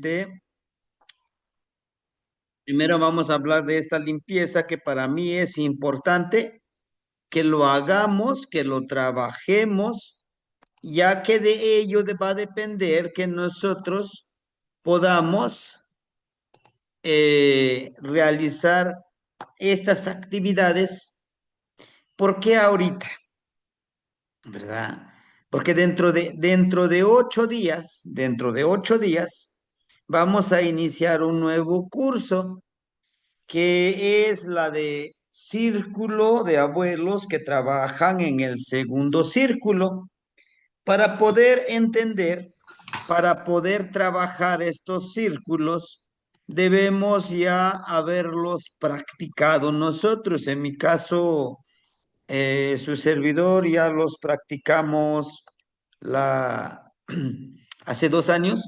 nuevamente. Primero vamos a hablar de esta limpieza que para mí es importante que lo hagamos, que lo trabajemos, ya que de ello va a depender que nosotros podamos realizar estas actividades. ¿Por qué ahorita? ¿Verdad? Porque dentro de 8 días, vamos a iniciar un nuevo curso que es la de círculo de abuelos que trabajan en el segundo círculo. Para poder entender, para poder trabajar estos círculos, debemos ya haberlos practicado nosotros. En mi caso, su servidor ya los practicamos la, hace 2 años.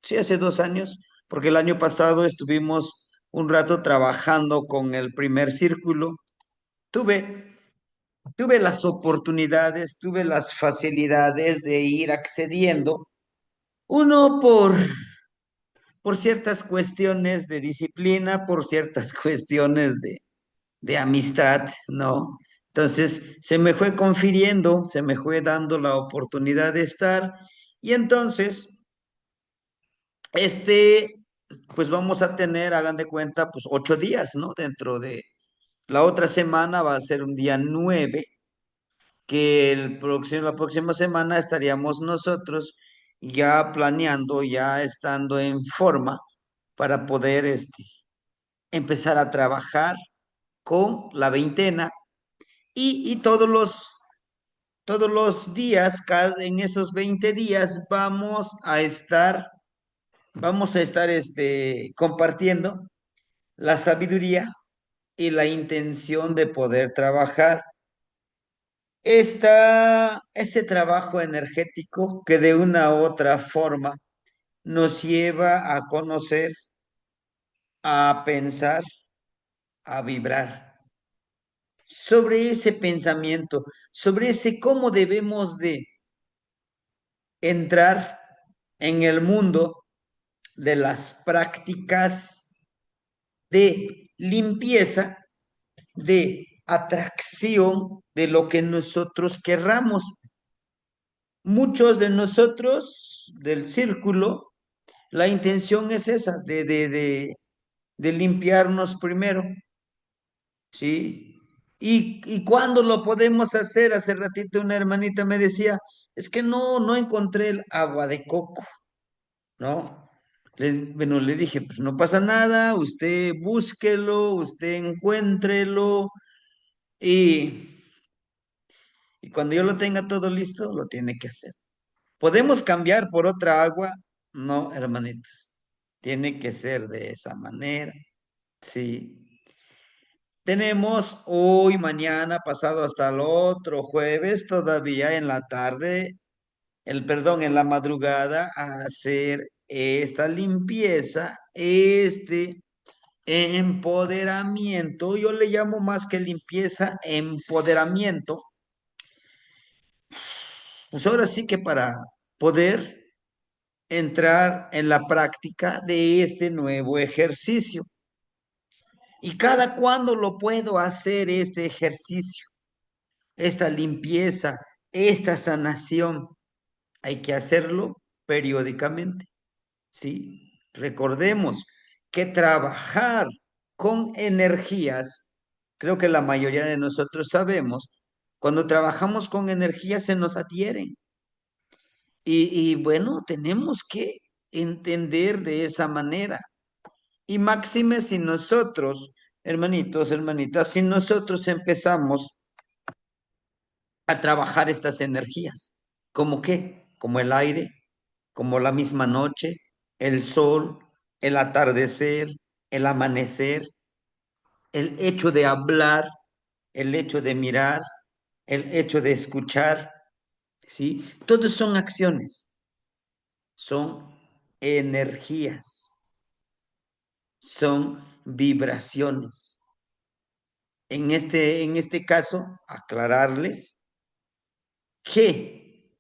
Sí, hace 2 años, porque el año pasado estuvimos un rato trabajando con el primer círculo. Tuve, tuve las oportunidades, tuve las facilidades de ir accediendo, uno por ciertas cuestiones de disciplina, por ciertas cuestiones de amistad, ¿no? Entonces se me fue confiriendo, se me fue dando la oportunidad de estar y entonces este, pues vamos a tener, hagan de cuenta, pues 8 días, ¿no? Dentro de la otra semana va a ser un día 9, que la próxima semana estaríamos nosotros ya planeando, ya estando en forma para poder empezar a trabajar con la veintena y todos los días, en esos 20 días, vamos a estar compartiendo la sabiduría y la intención de poder trabajar este trabajo energético que de una u otra forma nos lleva a conocer, a pensar, a vibrar sobre ese pensamiento, sobre ese cómo debemos de entrar en el mundo de las prácticas de limpieza, de atracción de lo que nosotros querramos. Muchos de nosotros del círculo, la intención es esa, de limpiarnos primero, ¿sí? ¿Y cuándo lo podemos hacer? Hace ratito una hermanita me decía, es que no encontré el agua de coco, ¿no? Bueno, le dije, pues no pasa nada, usted búsquelo, usted encuéntrelo y, y cuando yo lo tenga todo listo, lo tiene que hacer. ¿Podemos cambiar por otra agua? No, hermanitos. Tiene que ser de esa manera. Sí. Tenemos hoy, mañana, pasado hasta el otro jueves, todavía en la tarde, en la madrugada, a hacer esta limpieza, este empoderamiento. Yo le llamo más que limpieza, empoderamiento. Pues ahora sí que para poder entrar en la práctica de este nuevo ejercicio. ¿Y cada cuándo lo puedo hacer este ejercicio? Esta limpieza, esta sanación. Hay que hacerlo periódicamente, ¿sí? Recordemos que trabajar con energías, creo que la mayoría de nosotros sabemos, cuando trabajamos con energías se nos adhieren. Y bueno, tenemos que entender de esa manera. Y máxime si nosotros, hermanitos, hermanitas, si nosotros empezamos a trabajar estas energías, ¿como qué? Como el aire, como la misma noche, el sol, el atardecer, el amanecer, el hecho de hablar, el hecho de mirar, el hecho de escuchar, ¿sí? Todos son acciones, son energías, son vibraciones. En este caso, aclararles que,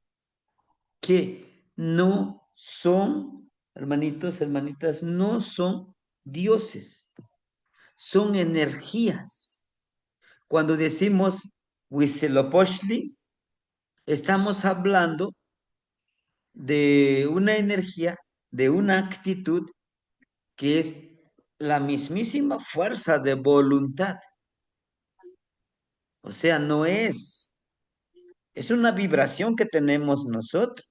que no son hermanitos, hermanitas, no son dioses, son energías. Cuando decimos Huitzilopochtli, estamos hablando de una energía, de una actitud que es la mismísima fuerza de voluntad. O sea, no es una vibración que tenemos nosotros.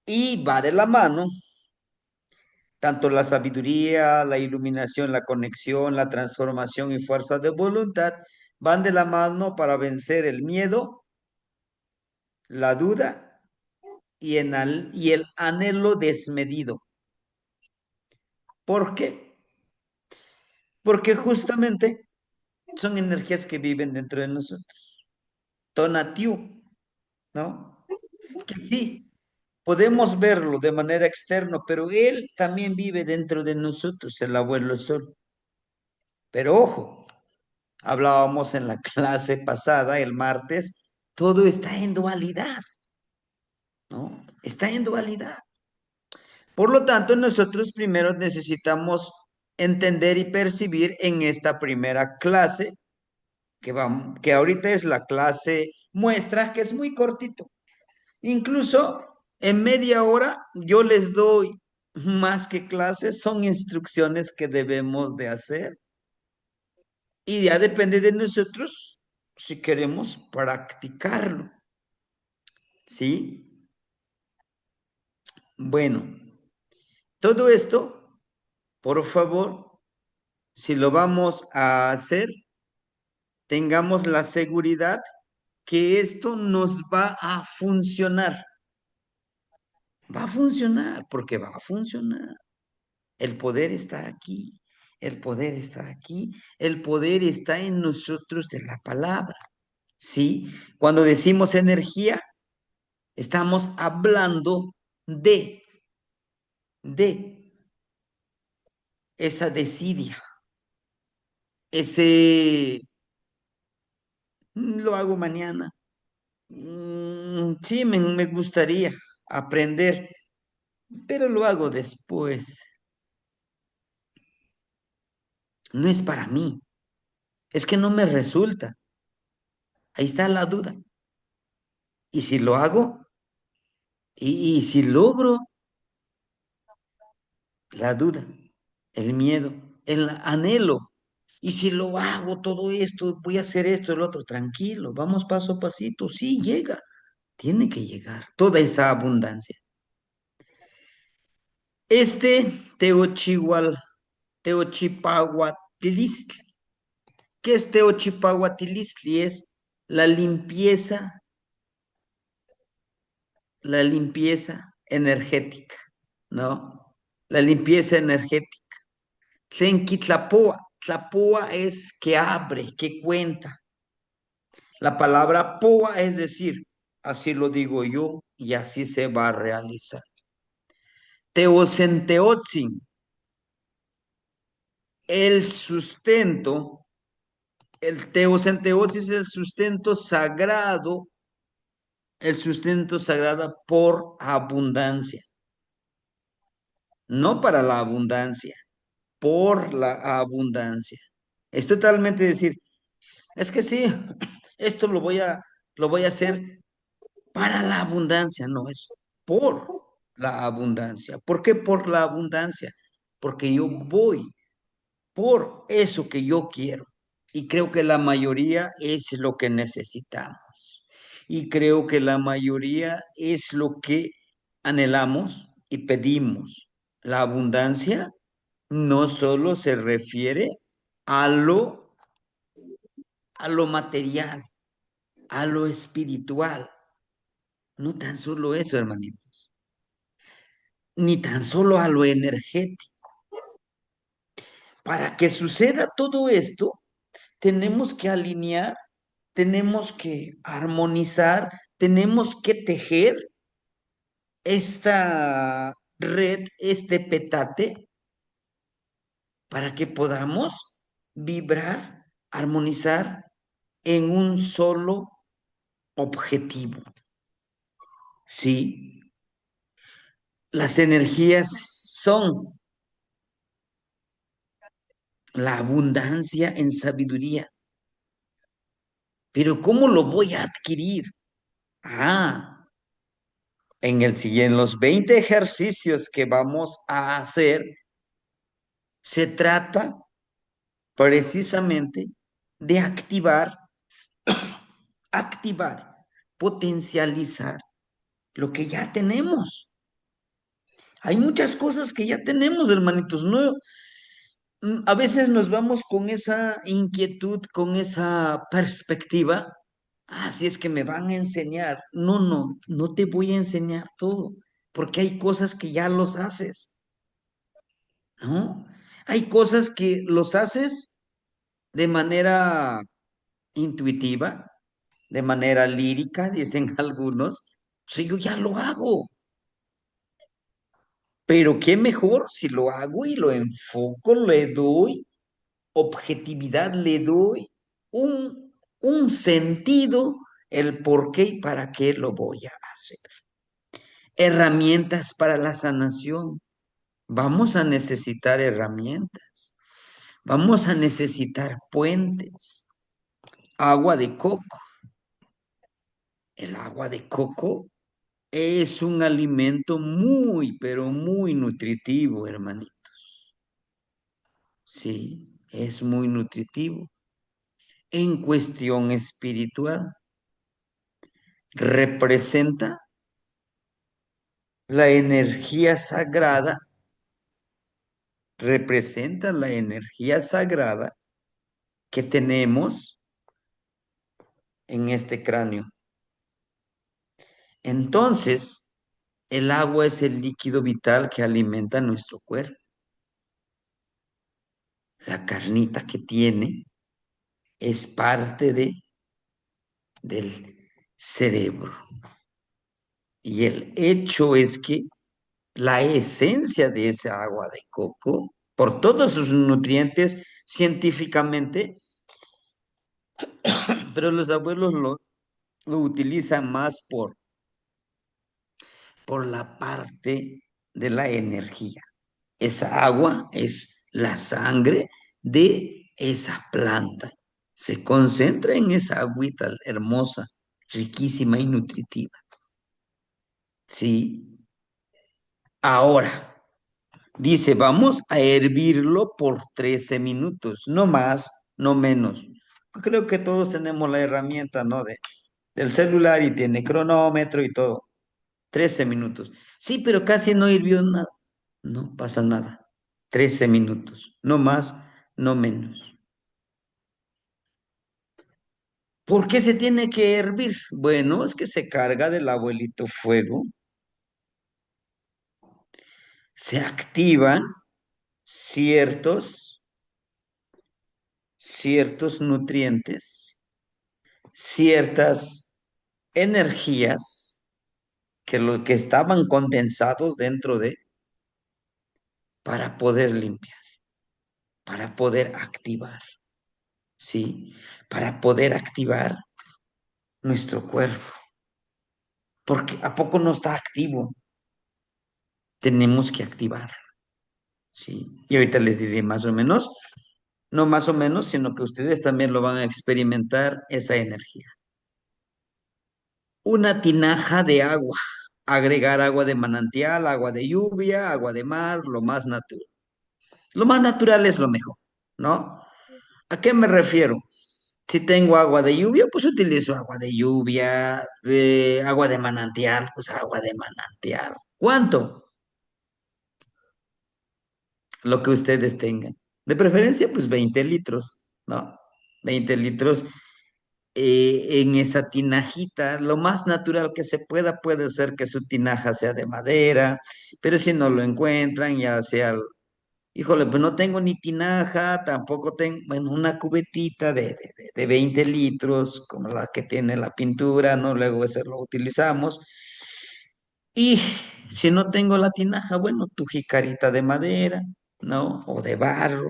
Y va de la mano tanto la sabiduría, la iluminación, la conexión, la transformación y fuerza de voluntad van de la mano para vencer el miedo, la duda y el anhelo desmedido. ¿Por qué? Porque justamente son energías que viven dentro de nosotros. Tonatiu, ¿no? Que sí, podemos verlo de manera externa, pero él también vive dentro de nosotros, el abuelo sol. Pero ojo, hablábamos en la clase pasada, el martes, todo está en dualidad, ¿no? Está en dualidad. Por lo tanto, nosotros primero necesitamos entender y percibir en esta primera clase, que ahorita es la clase muestra, que es muy cortito. Incluso en media hora yo les doy más que clases, son instrucciones que debemos de hacer y ya depende de nosotros si queremos practicarlo, ¿sí? Bueno, todo esto, por favor, si lo vamos a hacer, tengamos la seguridad que esto nos va a funcionar. Va a funcionar, porque va a funcionar. El poder está aquí, el poder está aquí, el poder está en nosotros de la palabra, ¿sí? Cuando decimos energía, estamos hablando de esa desidia, ese, lo hago mañana. Sí, me gustaría aprender, pero lo hago después. No es para mí, es que no me resulta. Ahí está la duda. ¿Y si lo hago? ¿Y si logro? La duda, el miedo, el anhelo. Y si lo hago todo esto, voy a hacer esto, el otro, tranquilo, vamos paso a pasito. Sí, llega, tiene que llegar toda esa abundancia. Este Teochipahuatilistli, ¿qué es Teochipahuatilistli? Es la limpieza energética, ¿no? La limpieza energética. Tlenquitlapoa. Tlapoa es que abre, que cuenta. La palabra poa es decir, así lo digo yo y así se va a realizar. Teocenteotzin, el sustento, el teocenteotzin es el sustento sagrado por abundancia, no para la abundancia, por la abundancia. Es totalmente decir, es que sí, esto lo voy a hacer para la abundancia, no es por la abundancia. ¿Por qué por la abundancia? Porque yo voy por eso que yo quiero. Y creo que la mayoría es lo que necesitamos. Y creo que la mayoría es lo que anhelamos y pedimos. La abundancia no solo se refiere a a lo material, a lo espiritual. No tan solo eso, hermanitos, ni tan solo a lo energético. Para que suceda todo esto, tenemos que alinear, tenemos que armonizar, tenemos que tejer esta red, este petate, para que podamos vibrar, armonizar en un solo objetivo. ¿Sí? Las energías son la abundancia en sabiduría. Pero ¿cómo lo voy a adquirir? Ah, en los 20 ejercicios que vamos a hacer, se trata precisamente de activar, potencializar lo que ya tenemos. Hay muchas cosas que ya tenemos, hermanitos. No, a veces nos vamos con esa inquietud, con esa perspectiva. Ah, si es que me van a enseñar. No, no, no te voy a enseñar todo, porque hay cosas que ya los haces, ¿no? Hay cosas que los haces de manera intuitiva, de manera lírica, dicen algunos. Sí, yo ya lo hago, pero qué mejor si lo hago y lo enfoco, le doy objetividad, le doy un sentido, el por qué y para qué lo voy a hacer. Herramientas para la sanación. Vamos a necesitar herramientas, vamos a necesitar puentes, agua de coco. El agua de coco es un alimento muy, pero muy nutritivo, hermanito. Sí, es muy nutritivo. En cuestión espiritual, representa la energía sagrada, representa la energía sagrada que tenemos en este cráneo. Entonces, el agua es el líquido vital que alimenta nuestro cuerpo. La carnita que tiene es parte del cerebro. Y el hecho es que la esencia de esa agua de coco, por todos sus nutrientes científicamente, pero los abuelos lo utilizan más por la parte de la energía. Esa agua es la sangre de esa planta. Se concentra en esa agüita hermosa, riquísima y nutritiva. Sí. Ahora, dice, vamos a hervirlo por 13 minutos, no más, no menos. Creo que todos tenemos la herramienta, ¿no? Del celular y tiene cronómetro y todo. 13 minutos. Sí, pero casi no hirvió nada. No pasa nada. 13 minutos. No más, no menos. ¿Por qué se tiene que hervir? Bueno, es que se carga del abuelito fuego, se activan ciertos, ciertos nutrientes, ciertas energías que lo que estaban condensados dentro de para poder limpiar, para poder activar, ¿sí? Para poder activar nuestro cuerpo. Porque ¿a poco no está activo? Tenemos que activar, ¿sí? Y ahorita les diré más o menos, no más o menos, sino que ustedes también lo van a experimentar esa energía. Una tinaja de agua, agregar agua de manantial, agua de lluvia, agua de mar, lo más natural. Lo más natural es lo mejor, ¿no? ¿A qué me refiero? Si tengo agua de lluvia, pues utilizo agua de lluvia, agua de manantial, pues agua de manantial. ¿Cuánto? Lo que ustedes tengan. De preferencia, pues 20 litros, ¿no? 20 litros en esa tinajita, lo más natural que se pueda, puede ser que su tinaja sea de madera, pero si no lo encuentran, ya sea, híjole, pues no tengo ni tinaja, tampoco tengo, bueno, una cubetita de 20 litros, como la que tiene la pintura, ¿no? Luego ese lo utilizamos. Y si no tengo la tinaja, bueno, tu jicarita de madera, ¿no? O de barro,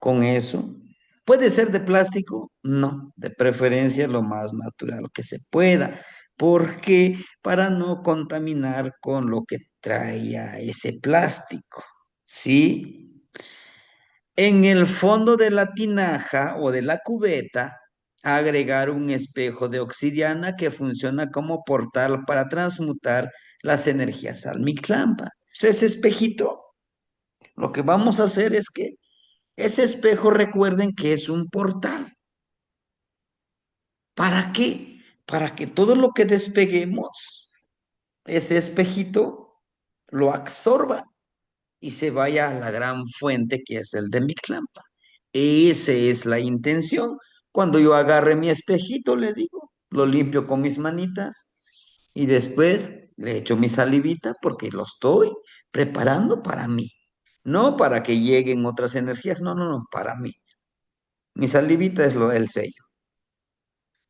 con eso. ¿Puede ser de plástico? No, de preferencia lo más natural que se pueda. ¿Por qué? Para no contaminar con lo que traía ese plástico, ¿sí? En el fondo de la tinaja o de la cubeta, agregar un espejo de obsidiana que funciona como portal para transmutar las energías al Mictlampa. Ese espejito, lo que vamos a hacer es que ese espejo, recuerden que es un portal. ¿Para qué? Para que todo lo que despeguemos, ese espejito lo absorba y se vaya a la gran fuente que es el de Mictlampa. Esa es la intención. Cuando yo agarre mi espejito, le digo, lo limpio con mis manitas y después le echo mi salivita porque lo estoy preparando para mí. No para que lleguen otras energías, no, no, no, para mí. Mi salivita es el sello.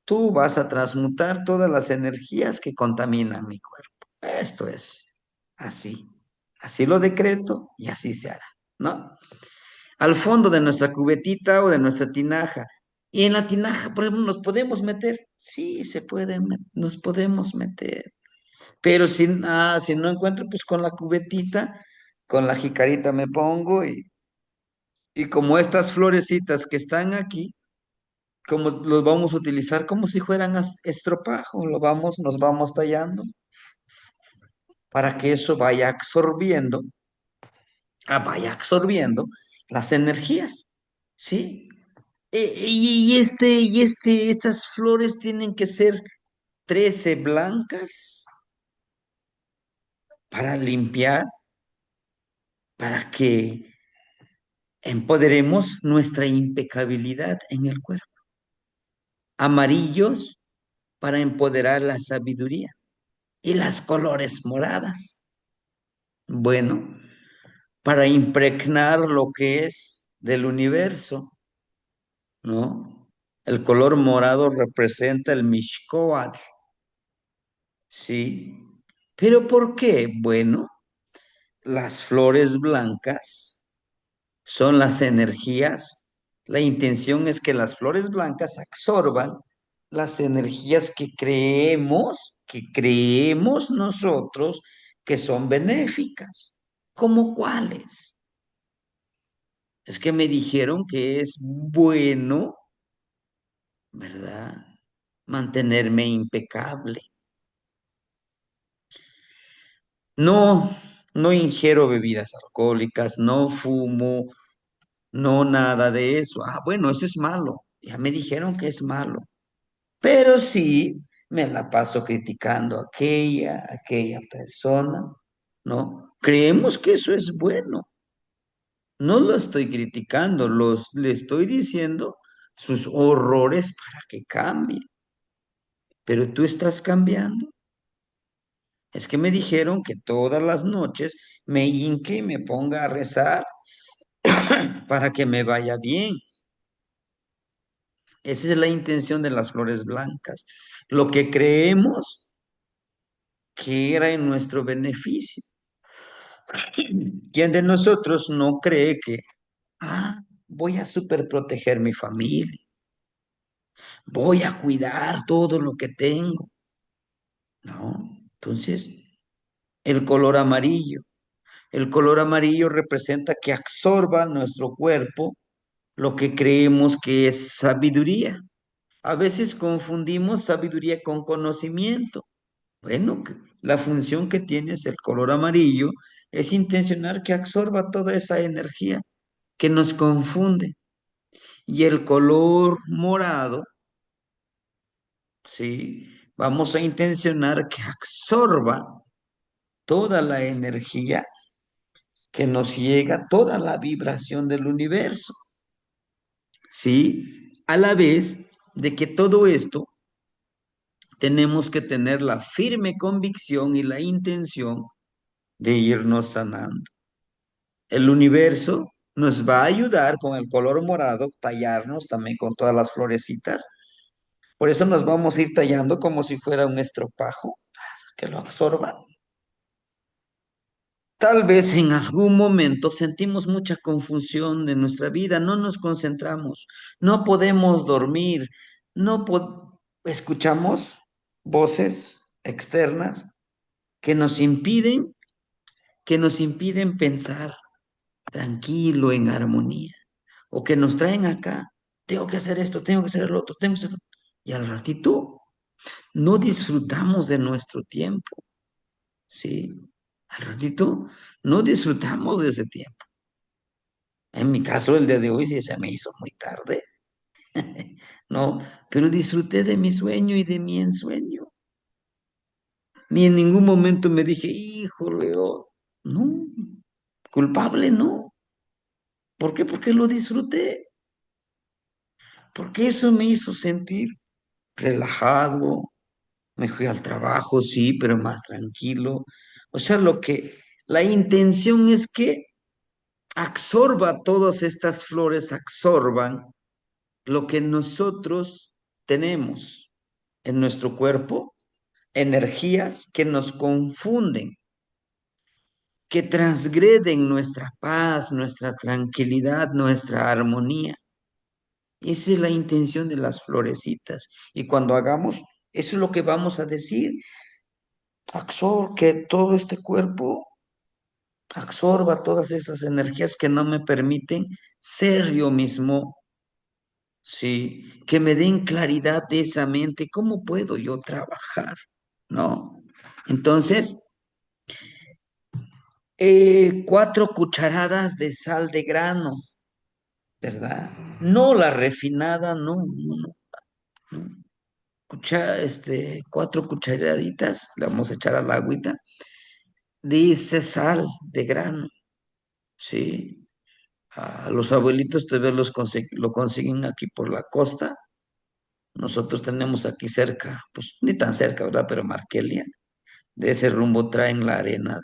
Tú vas a transmutar todas las energías que contaminan mi cuerpo. Esto es así. Así lo decreto y así se hará, ¿no? Al fondo de nuestra cubetita o de nuestra tinaja. Y en la tinaja, por ejemplo, nos podemos meter. Sí, se puede, nos podemos meter. Pero si no encuentro, pues con la cubetita, con la jicarita me pongo y como estas florecitas que están aquí, como los vamos a utilizar como si fueran estropajo, nos vamos tallando para que eso vaya absorbiendo las energías, ¿sí? Estas flores tienen que ser 13 blancas para limpiar, para que empoderemos nuestra impecabilidad en el cuerpo. Amarillos para empoderar la sabiduría y las colores moradas. Bueno, para impregnar lo que es del universo, ¿no? El color morado representa el Mishkoatl, ¿sí? ¿Pero por qué? Bueno, las flores blancas son las energías. La intención es que las flores blancas absorban las energías que creemos nosotros que son benéficas. ¿Cómo cuáles? Es que me dijeron que es bueno, ¿verdad? Mantenerme impecable. No, no ingiero bebidas alcohólicas, no fumo, no nada de eso. Ah, bueno, eso es malo. Ya me dijeron que es malo. Pero sí me la paso criticando a aquella persona, ¿no? Creemos que eso es bueno. No lo estoy criticando, le estoy diciendo sus horrores para que cambie. Pero tú estás cambiando. Es que me dijeron que todas las noches me hinque y me ponga a rezar para que me vaya bien. Esa es la intención de las flores blancas. Lo que creemos que era en nuestro beneficio. ¿Quién de nosotros no cree que, voy a superproteger mi familia, voy a cuidar todo lo que tengo? No. Entonces, el color amarillo. El color amarillo representa que absorba nuestro cuerpo lo que creemos que es sabiduría. A veces confundimos sabiduría con conocimiento. Bueno, la función que tiene es el color amarillo es intencionar que absorba toda esa energía que nos confunde. Y el color morado, ¿sí? Vamos a intencionar que absorba toda la energía que nos llega, toda la vibración del universo, ¿sí? A la vez de que todo esto tenemos que tener la firme convicción y la intención de irnos sanando. El universo nos va a ayudar con el color morado, tallarnos también con todas las florecitas. Por eso nos vamos a ir tallando como si fuera un estropajo que lo absorba. Tal vez en algún momento sentimos mucha confusión de nuestra vida, no nos concentramos, no podemos dormir, no escuchamos voces externas que nos impiden que nos impiden pensar tranquilo, en armonía, o que nos traen acá, tengo que hacer esto, tengo que hacer el otro, tengo que hacer lo otro. Y al ratito no disfrutamos de nuestro tiempo, ¿sí? Al ratito no disfrutamos de ese tiempo. En mi caso, el día de hoy sí se me hizo muy tarde, ¿no? Pero disfruté de mi sueño y de mi ensueño. Ni en ningún momento me dije, híjole, oh, no, culpable no. ¿Por qué? Porque lo disfruté. Porque eso me hizo sentir relajado. Me fui al trabajo, sí, pero más tranquilo. O sea, la intención es que absorba todas estas flores, absorban lo que nosotros tenemos en nuestro cuerpo, energías que nos confunden, que transgreden nuestra paz, nuestra tranquilidad, nuestra armonía. Esa es la intención de las florecitas. Y cuando hagamos, eso es lo que vamos a decir. Que todo este cuerpo absorba todas esas energías que no me permiten ser yo mismo, sí, que me den claridad de esa mente, ¿cómo puedo yo trabajar? ¿No? Entonces, 4 cucharadas de sal de grano, ¿verdad? No la refinada, no, no, no, no. 4 cucharaditas, le vamos a echar al agüita, dice sal de grano, ¿sí? A los abuelitos todavía lo consiguen aquí por la costa. Nosotros tenemos aquí cerca, pues ni tan cerca, ¿verdad? Pero Markelia, de ese rumbo traen la arena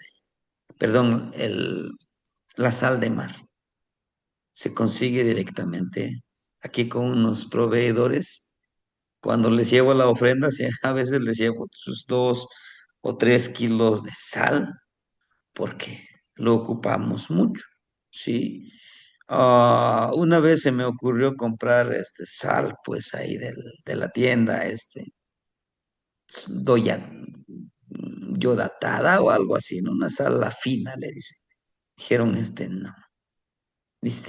perdón, la sal de mar. Se consigue directamente aquí con unos proveedores. Cuando les llevo la ofrenda, sí, a veces les llevo sus 2 o 3 kilos de sal, porque lo ocupamos mucho, ¿sí? Una vez se me ocurrió comprar sal, pues ahí de la tienda, doya, yodatada o algo así, ¿no? Una sal la fina, le dicen. Dijeron, no,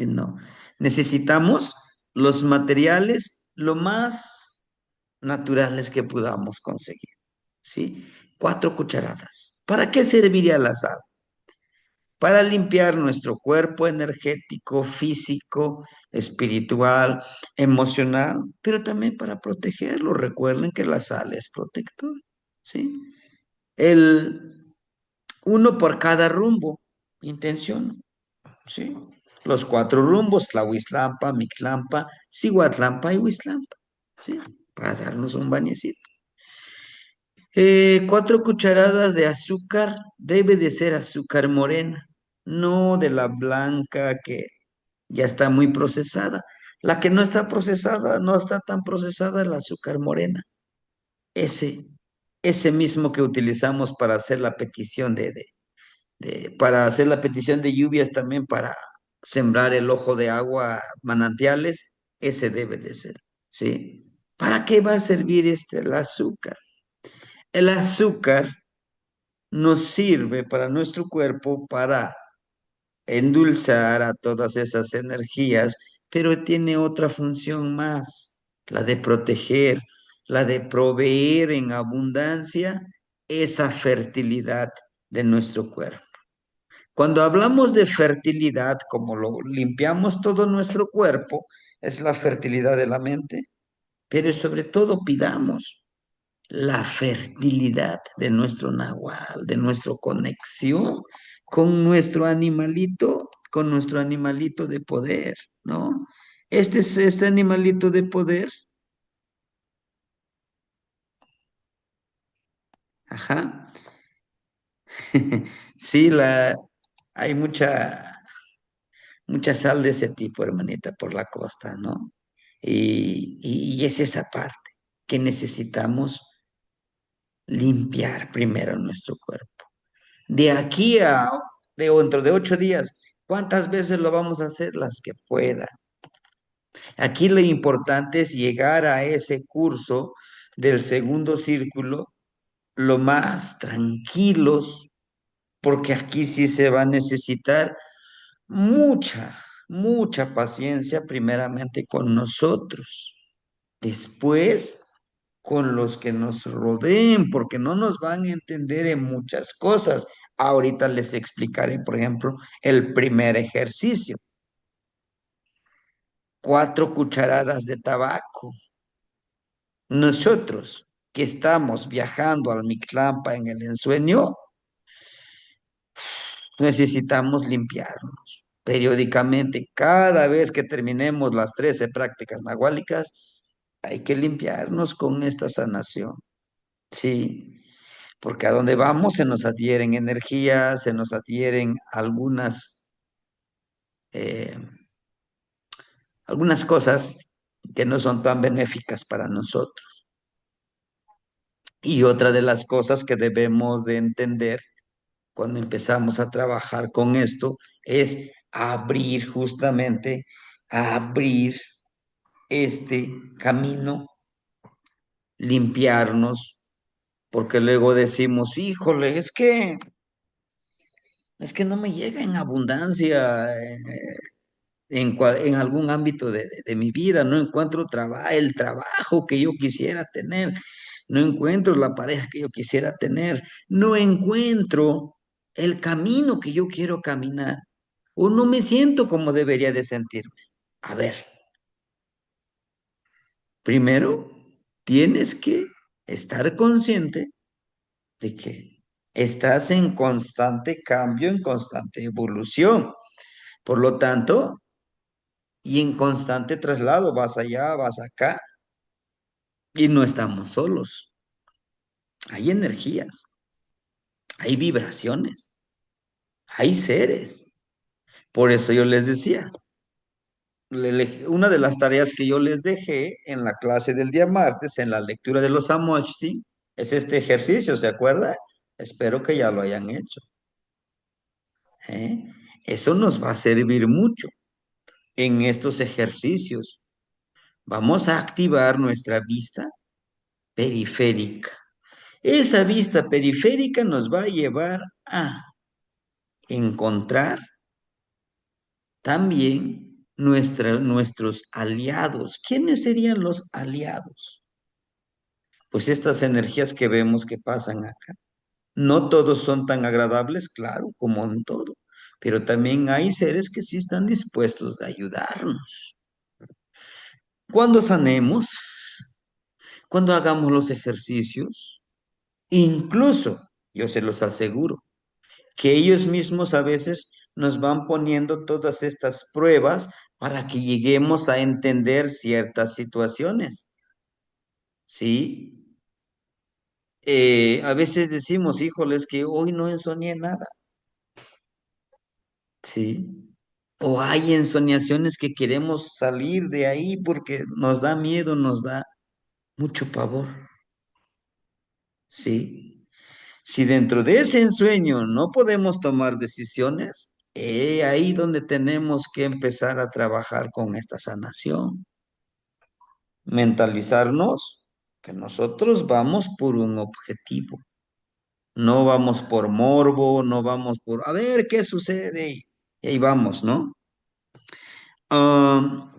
no. Necesitamos los materiales lo más naturales que podamos conseguir, ¿sí? 4 cucharadas. ¿Para qué serviría la sal? Para limpiar nuestro cuerpo energético, físico, espiritual, emocional, pero también para protegerlo. Recuerden que la sal es protector, ¿sí? El uno por cada rumbo, intención, ¿sí? Los 4 rumbos, Tlahuiztlampa, Mictlampa, Cihuatlampa y Huiztlampa, ¿sí? Para darnos un bañecito. 4 cucharadas de azúcar, debe de ser azúcar morena, no de la blanca que ya está muy procesada. La que no está procesada, no está tan procesada, el azúcar morena. Ese, ese mismo que utilizamos para hacer la petición para hacer la petición de lluvias también para sembrar el ojo de agua, manantiales, ese debe de ser, ¿sí? ¿Para qué va a servir el azúcar? El azúcar nos sirve para nuestro cuerpo para endulzar a todas esas energías, pero tiene otra función más, la de proteger, la de proveer en abundancia esa fertilidad de nuestro cuerpo. Cuando hablamos de fertilidad, como lo limpiamos todo nuestro cuerpo, es la fertilidad de la mente, pero sobre todo pidamos la fertilidad de nuestro nahual, de nuestra conexión con nuestro animalito de poder, ¿no? Este animalito de poder, ajá, sí, hay mucha sal de ese tipo, hermanita, por la costa, ¿no? Y es esa parte que necesitamos limpiar primero nuestro cuerpo. De aquí dentro de 8 días, ¿cuántas veces lo vamos a hacer? Las que pueda. Aquí lo importante es llegar a ese curso del segundo círculo lo más tranquilos, porque aquí sí se va a necesitar mucha, mucha paciencia primeramente con nosotros, después con los que nos rodeen, porque no nos van a entender en muchas cosas. Ahorita les explicaré, por ejemplo, el primer ejercicio. 4 cucharadas de tabaco. Nosotros que estamos viajando al Mictlampa en el ensueño, necesitamos limpiarnos periódicamente. Cada vez que terminemos las 13 prácticas nahuálicas, hay que limpiarnos con esta sanación. Sí, porque a donde vamos se nos adhieren energías, se nos adhieren eh, algunas cosas que no son tan benéficas para nosotros. Y otra de las cosas que debemos de entender cuando empezamos a trabajar con esto es abrir justamente, abrir este camino, limpiarnos, porque luego decimos, híjole, es que no me llega en abundancia en algún ámbito de mi vida, no encuentro el trabajo que yo quisiera tener, no encuentro la pareja que yo quisiera tener, no encuentro el camino que yo quiero caminar, o no me siento como debería de sentirme. A ver, primero tienes que estar consciente de que estás en constante cambio, en constante evolución. Por lo tanto, y en constante traslado, vas allá, vas acá, y no estamos solos. Hay energías, hay vibraciones, hay seres. Por eso yo les decía, una de las tareas que yo les dejé en la clase del día martes, en la lectura de los Amochti, es este ejercicio, ¿se acuerda? Espero que ya lo hayan hecho. ¿Eh? Eso nos va a servir mucho en estos ejercicios. Vamos a activar nuestra vista periférica. Esa vista periférica nos va a llevar a encontrar también nuestros aliados. ¿Quiénes serían los aliados? Pues estas energías que vemos que pasan acá. No todos son tan agradables, claro, como en todo, pero también hay seres que sí están dispuestos a ayudarnos. Cuando sanemos, cuando hagamos los ejercicios, incluso, yo se los aseguro, que ellos mismos a veces nos van poniendo todas estas pruebas para que lleguemos a entender ciertas situaciones, ¿sí? A veces decimos, híjole, es que hoy no ensoñé nada, ¿sí? O hay ensoñaciones que queremos salir de ahí porque nos da miedo, nos da mucho pavor, ¿sí? Si dentro de ese ensueño no podemos tomar decisiones, ahí donde tenemos que empezar a trabajar con esta sanación, mentalizarnos que nosotros vamos por un objetivo, no vamos por morbo, no vamos por a ver qué sucede y ahí vamos, ¿no? Ah,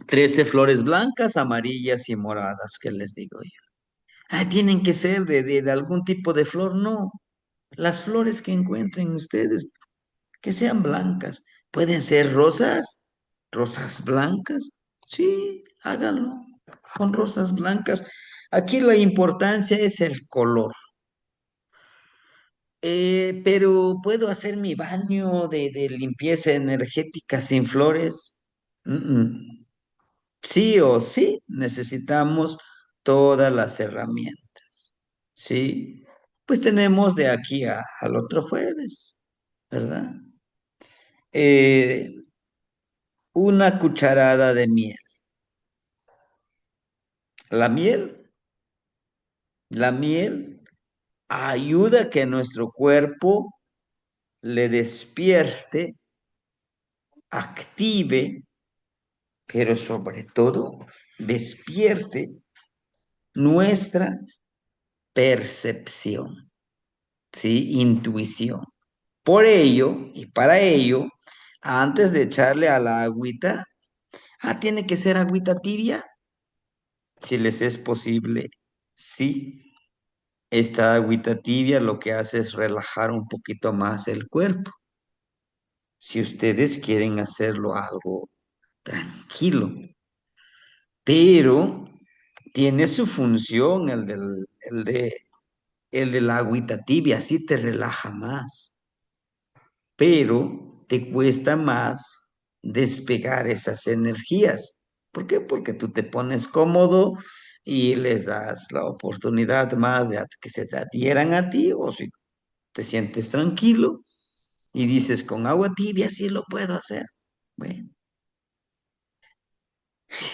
13 flores blancas, amarillas y moradas, ¿qué les digo yo? Ah, tienen que ser de algún tipo de flor, no. Las flores que encuentren ustedes, que sean blancas. Pueden ser rosas, rosas blancas. Sí, háganlo con rosas blancas. Aquí la importancia es el color. Pero ¿puedo hacer mi baño de limpieza energética sin flores? Mm, mm. Sí o sí necesitamos todas las herramientas. ¿Sí? Pues tenemos de aquí al otro jueves, ¿verdad? Eh, una cucharada de miel. La miel, la miel ayuda a que nuestro cuerpo le despierte, active, pero sobre todo despierte nuestra percepción. ¿sí? Intuición. Por ello, y para ello, antes de echarle a la agüita, tiene que ser agüita tibia, si les es posible, sí. Esta agüita tibia lo que hace es relajar un poquito más el cuerpo. Si ustedes quieren hacerlo algo tranquilo, pero tiene su función el del agüita tibia, así te relaja más, pero te cuesta más despegar esas energías. ¿Por qué? Porque tú te pones cómodo y les das la oportunidad más de que se te adhieran a ti, o si te sientes tranquilo y dices, con agua tibia sí lo puedo hacer. Bueno,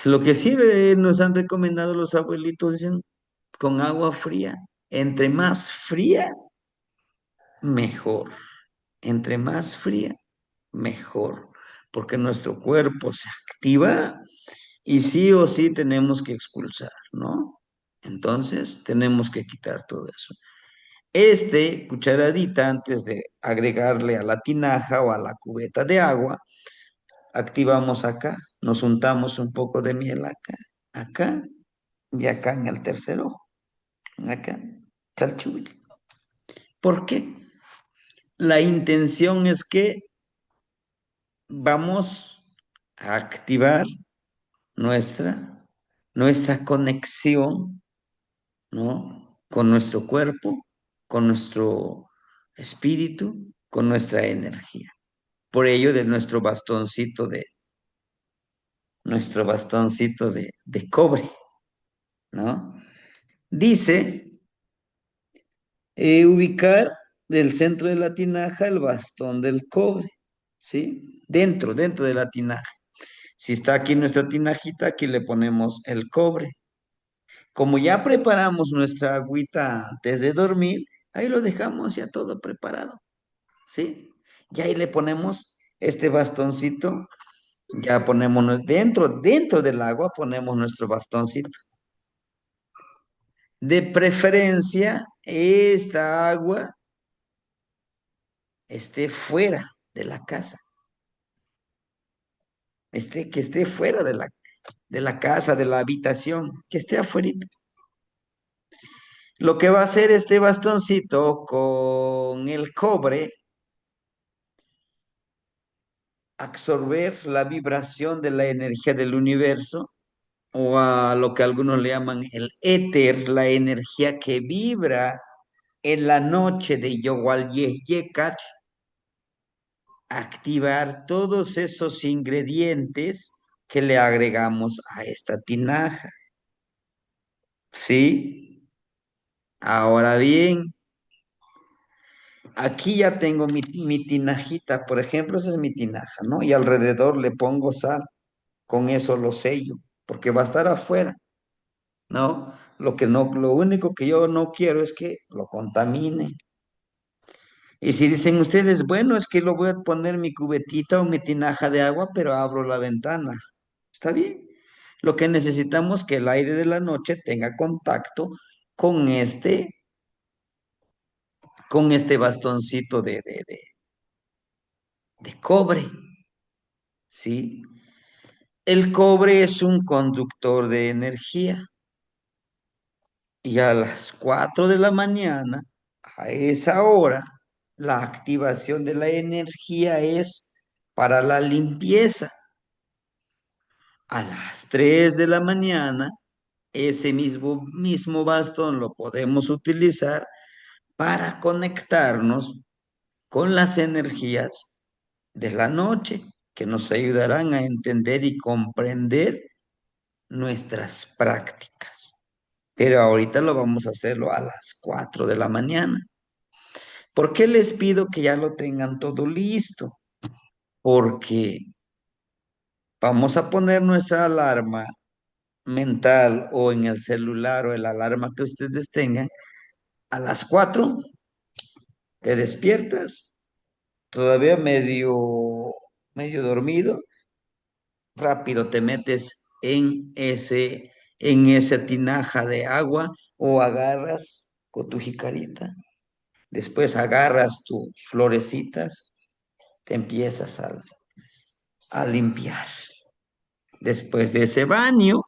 lo que sí nos han recomendado los abuelitos, dicen, con agua fría. Entre más fría, mejor. Entre más fría, mejor. Porque nuestro cuerpo se activa y sí o sí tenemos que expulsar, ¿no? Entonces, tenemos que quitar todo eso. Cucharadita, antes de agregarle a la tinaja o a la cubeta de agua, activamos acá, nos untamos un poco de miel acá, acá y acá en el tercer ojo, acá, chalchubil. ¿Por qué? La intención es que vamos a activar nuestra, nuestra conexión, ¿no? Con nuestro cuerpo, con nuestro espíritu, con nuestra energía. Por ello de nuestro bastoncito de cobre, ¿no? Dice, ubicar del centro de la tinaja el bastón del cobre, ¿sí? Dentro de la tinaja. Si está aquí nuestra tinajita, aquí le ponemos el cobre. Como ya preparamos nuestra agüita antes de dormir, ahí lo dejamos ya todo preparado, ¿sí? Y ahí le ponemos este bastoncito, ya ponemos dentro del agua, ponemos nuestro bastoncito. De preferencia, esta agua esté fuera de la casa, que esté fuera de la casa, de la habitación, que esté afuera. Lo que va a hacer este bastoncito con el cobre, absorber la vibración de la energía del universo, o a lo que algunos le llaman el éter, la energía que vibra en la noche de Yowal Yekat, activar todos esos ingredientes que le agregamos a esta tinaja. ¿Sí? Ahora bien, aquí ya tengo mi tinajita, por ejemplo, esa es mi tinaja, ¿no? Y alrededor le pongo sal, con eso lo sello, porque va a estar afuera, ¿no? Lo único que yo no quiero es que lo contamine. Y si dicen ustedes, bueno, es que lo voy a poner mi cubetita o mi tinaja de agua, pero abro la ventana. ¿Está bien? Lo que necesitamos es que el aire de la noche tenga contacto con con este bastoncito de cobre, ¿sí? El cobre es un conductor de energía y a las 4 de la mañana, a esa hora, la activación de la energía es para la limpieza. A las 3 de la mañana, ese mismo bastón lo podemos utilizar para conectarnos con las energías de la noche que nos ayudarán a entender y comprender nuestras prácticas. Pero ahorita lo vamos a hacerlo a las 4 de la mañana. ¿Por qué les pido que ya lo tengan todo listo? Porque vamos a poner nuestra alarma mental o en el celular o el alarma que ustedes tengan. A las 4 te despiertas, todavía medio dormido, rápido te metes en esa tinaja de agua o agarras con tu jicarita Después agarras tus florecitas, te empiezas a limpiar. Después de ese baño,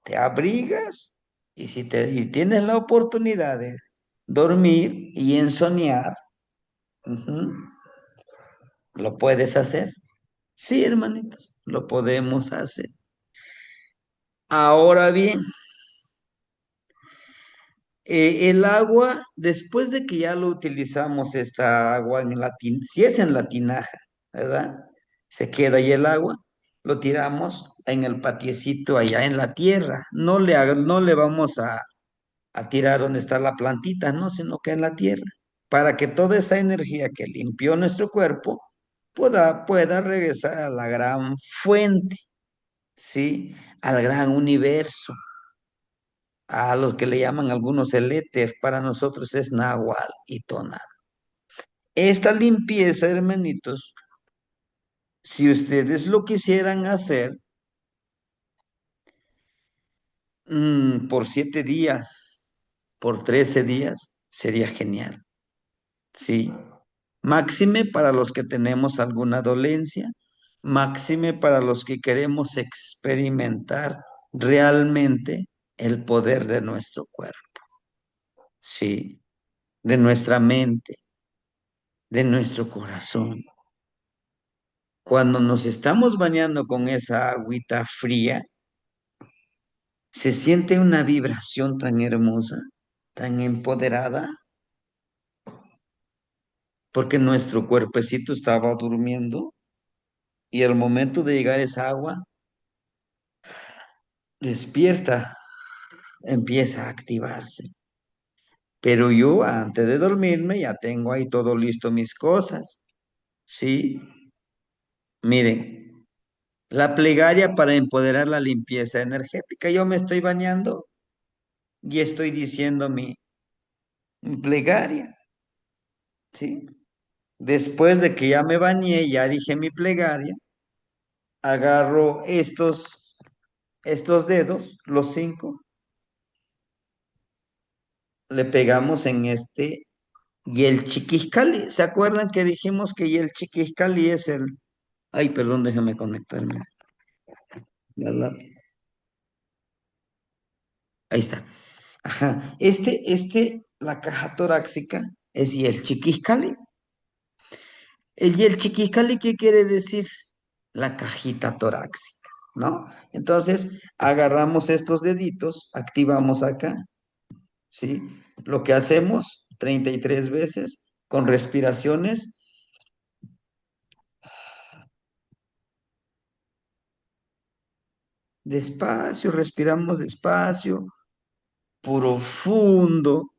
te abrigas y tienes la oportunidad de dormir y ensoñar, ujú, lo puedes hacer. Sí, hermanitos, lo podemos hacer. Ahora bien, el agua, después de que ya lo utilizamos, esta agua en la si es en la tinaja, ¿verdad? Se queda ahí el agua, lo tiramos en el patiecito allá en la tierra. No le vamos a tirar donde está la plantita, no, sino que en la tierra, para que toda esa energía que limpió nuestro cuerpo pueda regresar a la gran fuente, ¿sí? Al gran universo, a los que le llaman algunos el éter, para nosotros es náhuatl y tonal. Esta limpieza, hermanitos, si ustedes lo quisieran hacer por 7 días, por 13 días, sería genial, ¿sí? Máxime para los que tenemos alguna dolencia, máxime para los que queremos experimentar realmente el poder de nuestro cuerpo, ¿sí? De nuestra mente, de nuestro corazón. Cuando nos estamos bañando con esa agüita fría, se siente una vibración tan hermosa, tan empoderada, porque nuestro cuerpecito estaba durmiendo y al momento de llegar esa agua, despierta, empieza a activarse. Pero yo antes de dormirme ya tengo ahí todo listo mis cosas, ¿sí? Miren, la plegaria para empoderar la limpieza energética. Yo me estoy bañando y estoy diciendo mi plegaria, ¿sí? Después de que ya me bañé, ya dije mi plegaria, agarro estos dedos, los 5, le pegamos en este y el chiquiscali. ¿Se acuerdan que dijimos que y el chiquiscali es el... Ay, perdón, déjame conectarme. Ahí está. Ajá. La caja torácica es y el chiquiscali. El y el chiquiscali, ¿qué quiere decir? La cajita torácica, ¿no? Entonces, agarramos estos deditos, activamos acá, ¿sí? Lo que hacemos 33 veces con respiraciones despacio, respiramos despacio, profundo.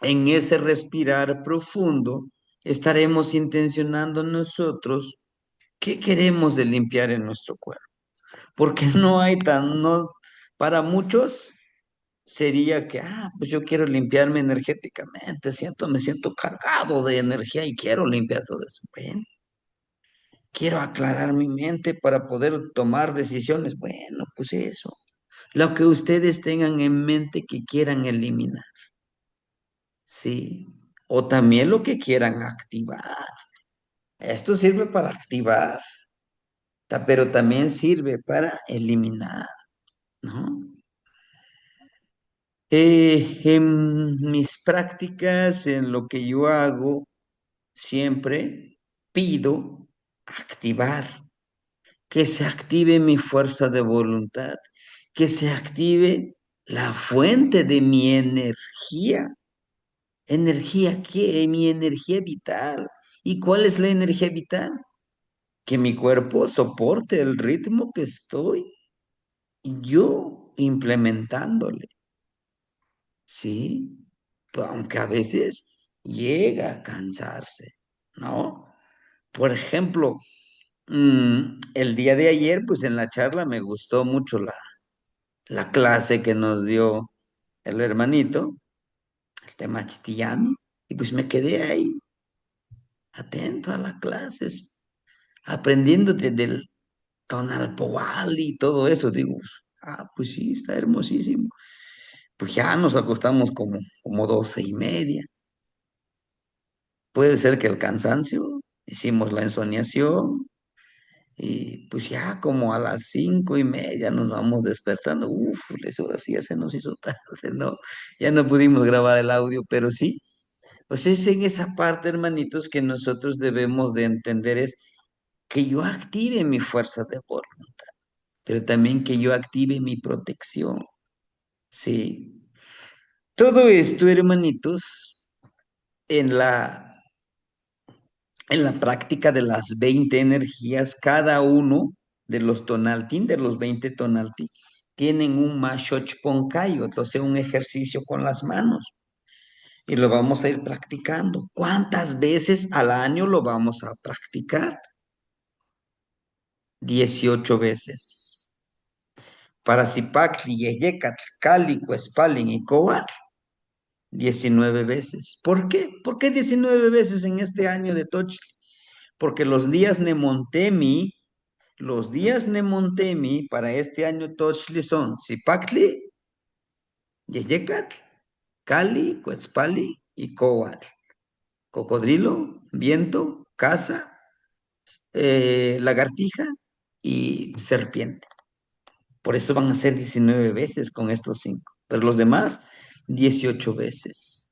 En ese respirar profundo estaremos intencionando nosotros qué queremos de limpiar en nuestro cuerpo. Porque no hay no, para muchos sería que, pues yo quiero limpiarme energéticamente, me siento cargado de energía y quiero limpiar todo eso. Bueno, quiero aclarar mi mente para poder tomar decisiones. Bueno, pues eso. Lo que ustedes tengan en mente que quieran eliminar, ¿sí? O también lo que quieran activar. Esto sirve para activar, pero también sirve para eliminar, ¿no? En mis prácticas, en lo que yo hago, siempre pido activar, que se active mi fuerza de voluntad, que se active la fuente de mi energía. ¿Energía qué? Mi energía vital. ¿Y cuál es la energía vital? Que mi cuerpo soporte el ritmo que estoy yo implementándole, ¿sí? Pues, aunque a veces llega a cansarse, ¿no? Por ejemplo, el día de ayer, pues en la charla me gustó mucho la clase que nos dio el hermanito, el tema chistillano, y pues me quedé ahí, atento a las clases, aprendiendo del tonal y todo eso. Digo, pues sí, está hermosísimo. pues ya nos acostamos como 12:30. Puede ser que el cansancio, hicimos la ensoñación y pues ya como a las 5:30 nos vamos despertando. Uf, ahora sí ya se nos hizo tarde, ¿no? Ya no pudimos grabar el audio, pero sí. Pues es en esa parte, hermanitos, que nosotros debemos de entender es que yo active mi fuerza de voluntad, pero también que yo active mi protección. Sí. Todo esto, hermanitos, en en la práctica de las 20 energías, cada uno de los tonaltín, de los 20 tonaltín, tienen un mashoch poncayo, entonces un ejercicio con las manos. Y lo vamos a ir practicando. ¿Cuántas veces al año lo vamos a practicar? 18 veces. Para Zipacli, Yeyecatl, Cali, Cuespalin y Coatl, 19 veces. ¿Por qué? ¿Por qué 19 veces en este año de Tochli? Porque los días Nemontemi para este año Tochli son Zipacli, Yeyecatl, Cali, Cuetzpali y Coatl. Cocodrilo, viento, casa, lagartija y serpiente. Por eso van a ser 19 veces con estos cinco. Pero los demás, 18 veces.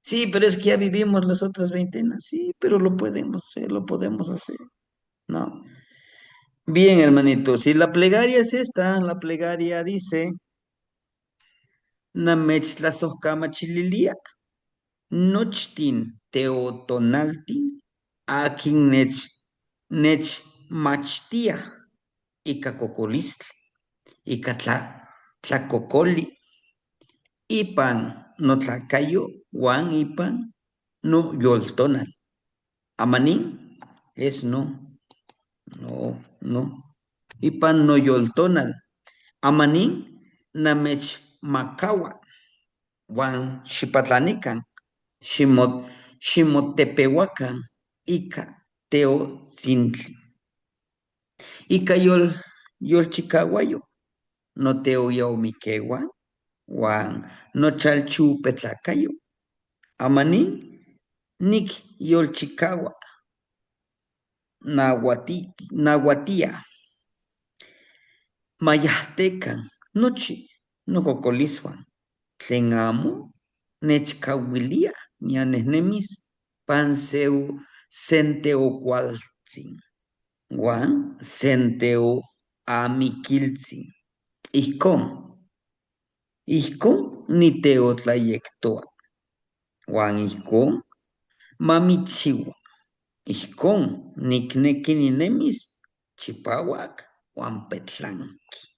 Sí, pero es que ya vivimos las otras veintenas. Sí, pero lo podemos hacer, lo podemos hacer. ¿No? Bien, hermanitos. Y la plegaria es esta. La plegaria dice, Namech la sohkama chililia, nochtin teotonaltin, akin nech machtia, ika cocolistli, ika tlacocoli, ipan no tlacayo, Juan ipan no yoltonal. Amanín es no, no. Ipan no yoltonal. Amanín namech macawa, Juan xipatlanican, ximot, ximotepehuacan, ika teo cintli. Ika yolchicahuayo, no teo yaumiquehuan, Juan no chalchupetlacayo. Amanín Nick Yolchikawa, Nahuatía, Mayahtecan, Nochi, Nococoliswan, Tlen amo, Nechcahuilia, Ñanehnemis, Panseu, Centeocualtzin, Juan, Centeo Amiquiltzin, Ijcon, Ijcon, Niteotlayectoa, Juan Ijcon, Mamichiwa. Ijkon nikneki ninemis chipauak uan petlanki.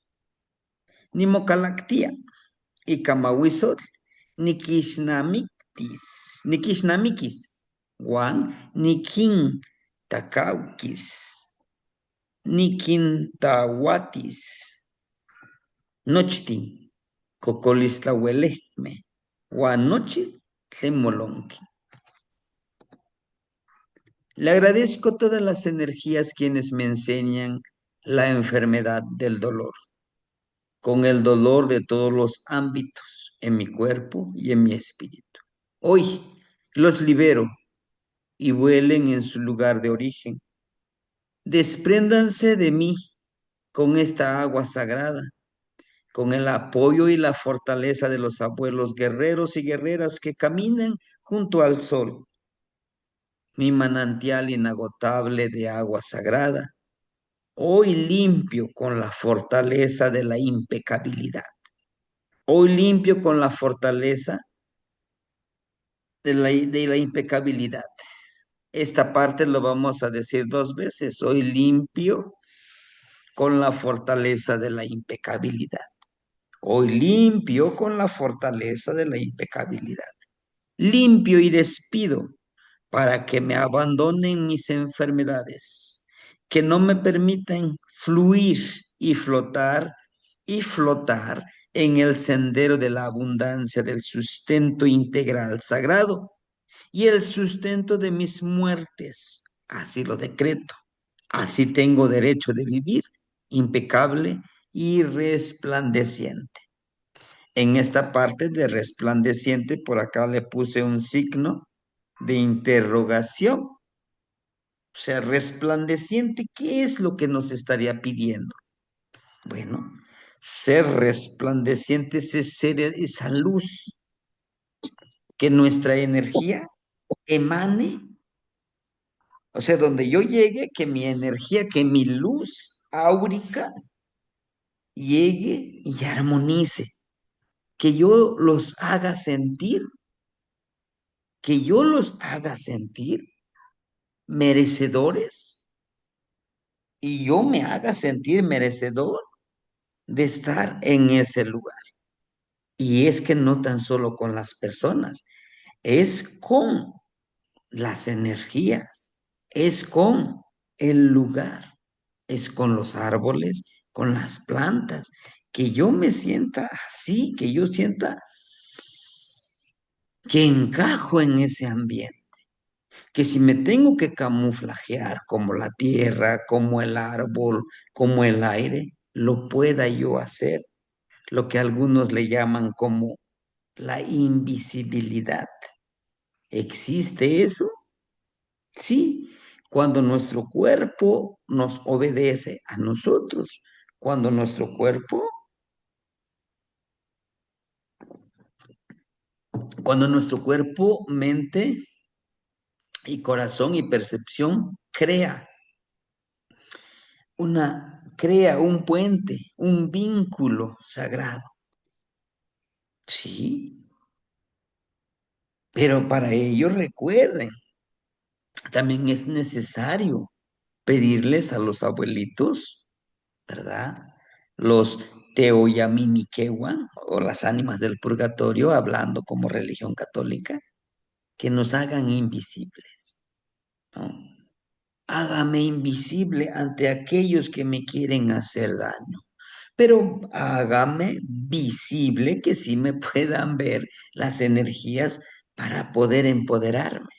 Nimokalaktia ika mawisotl nikixnamikis uan nikintakauquis, nikintauatis nochtin cocolistlauelejmeh uan nochi tlen molonki. Le agradezco todas las energías quienes me enseñan la enfermedad del dolor, con el dolor de todos los ámbitos en mi cuerpo y en mi espíritu. Hoy los libero y vuelen en su lugar de origen. Despréndanse de mí con esta agua sagrada, con el apoyo y la fortaleza de los abuelos guerreros y guerreras que caminan junto al sol, mi manantial inagotable de agua sagrada. Hoy limpio con la fortaleza de la impecabilidad. Hoy limpio con la fortaleza de la impecabilidad. Esta parte lo vamos a decir 2 veces. Hoy limpio con la fortaleza de la impecabilidad. Hoy limpio con la fortaleza de la impecabilidad. Limpio y despido para que me abandonen mis enfermedades, que no me permitan fluir y flotar en el sendero de la abundancia del sustento integral sagrado y el sustento de mis muertes. Así lo decreto. Así tengo derecho de vivir impecable y resplandeciente. en esta parte de resplandeciente, por acá le puse un signo de interrogación. O sea, resplandeciente, ¿qué es lo que nos estaría pidiendo? Bueno, ser resplandecientes es ser esa luz, que nuestra energía emane, o sea, donde yo llegue, que mi energía, que mi luz áurica llegue y armonice, que yo los haga sentir, que yo los haga sentir merecedores y yo me haga sentir merecedor de estar en ese lugar. Y es que no tan solo con las personas, es con las energías, es con el lugar, es con los árboles, con las plantas, que yo me sienta así, que yo sienta que encajo en ese ambiente, que si me tengo que camuflajear como la tierra, como el árbol, como el aire, lo pueda yo hacer, lo que algunos le llaman como la invisibilidad. ¿Existe eso? Sí, cuando nuestro cuerpo nos obedece a nosotros, cuando nuestro cuerpo, mente y corazón y percepción crea un puente, un vínculo sagrado. Sí, pero para ello recuerden, también es necesario pedirles a los abuelitos, ¿verdad? Los Teoyaminiquehuan o las ánimas del purgatorio, hablando como religión católica, que nos hagan invisibles, ¿no? Hágame invisible ante aquellos que me quieren hacer daño, pero hágame visible que sí me puedan ver las energías para poder empoderarme,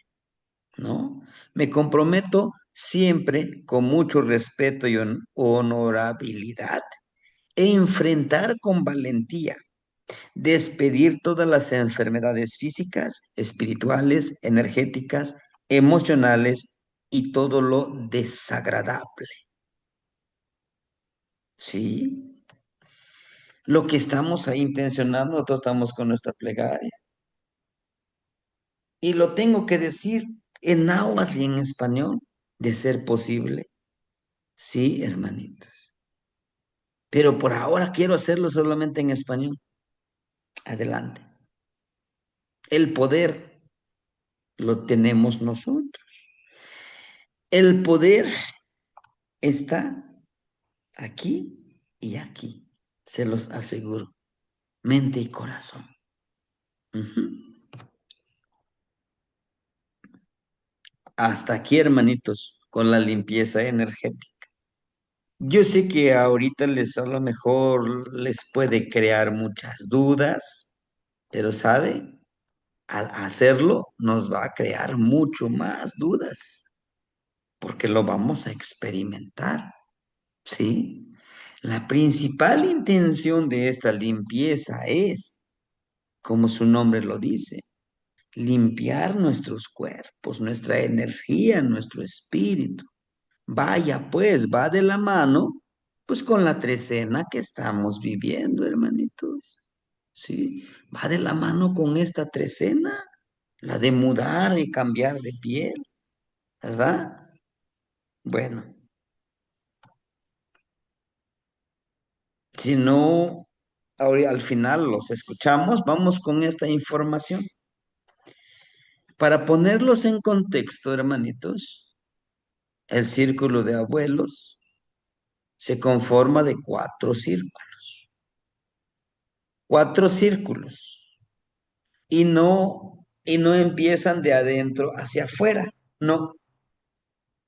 ¿no? Me comprometo siempre con mucho respeto y honorabilidad enfrentar con valentía, despedir todas las enfermedades físicas, espirituales, energéticas, emocionales y todo lo desagradable. ¿Sí? Lo que estamos ahí intencionando, nosotros estamos con nuestra plegaria. Y lo tengo que decir en náhuatl y en español, de ser posible. Sí, hermanito. Pero por ahora quiero hacerlo solamente en español. Adelante. El poder lo tenemos nosotros. El poder está aquí y aquí, se los aseguro, mente y corazón. Ujú. Hasta aquí, hermanitos, con la limpieza energética. Yo sé que ahorita a lo mejor les puede crear muchas dudas, pero sabe, al hacerlo nos va a crear mucho más dudas, porque lo vamos a experimentar, ¿sí? La principal intención de esta limpieza es, como su nombre lo dice, limpiar nuestros cuerpos, nuestra energía, nuestro espíritu. Vaya, pues, va de la mano, pues con la trecena que estamos viviendo, hermanitos. ¿Sí? Va de la mano con esta trecena, la de mudar y cambiar de piel, ¿verdad? Bueno, si no, ahora al final los escuchamos, vamos con esta información. Para ponerlos en contexto, hermanitos, el círculo de abuelos se conforma de cuatro círculos, y no empiezan de adentro hacia afuera, no.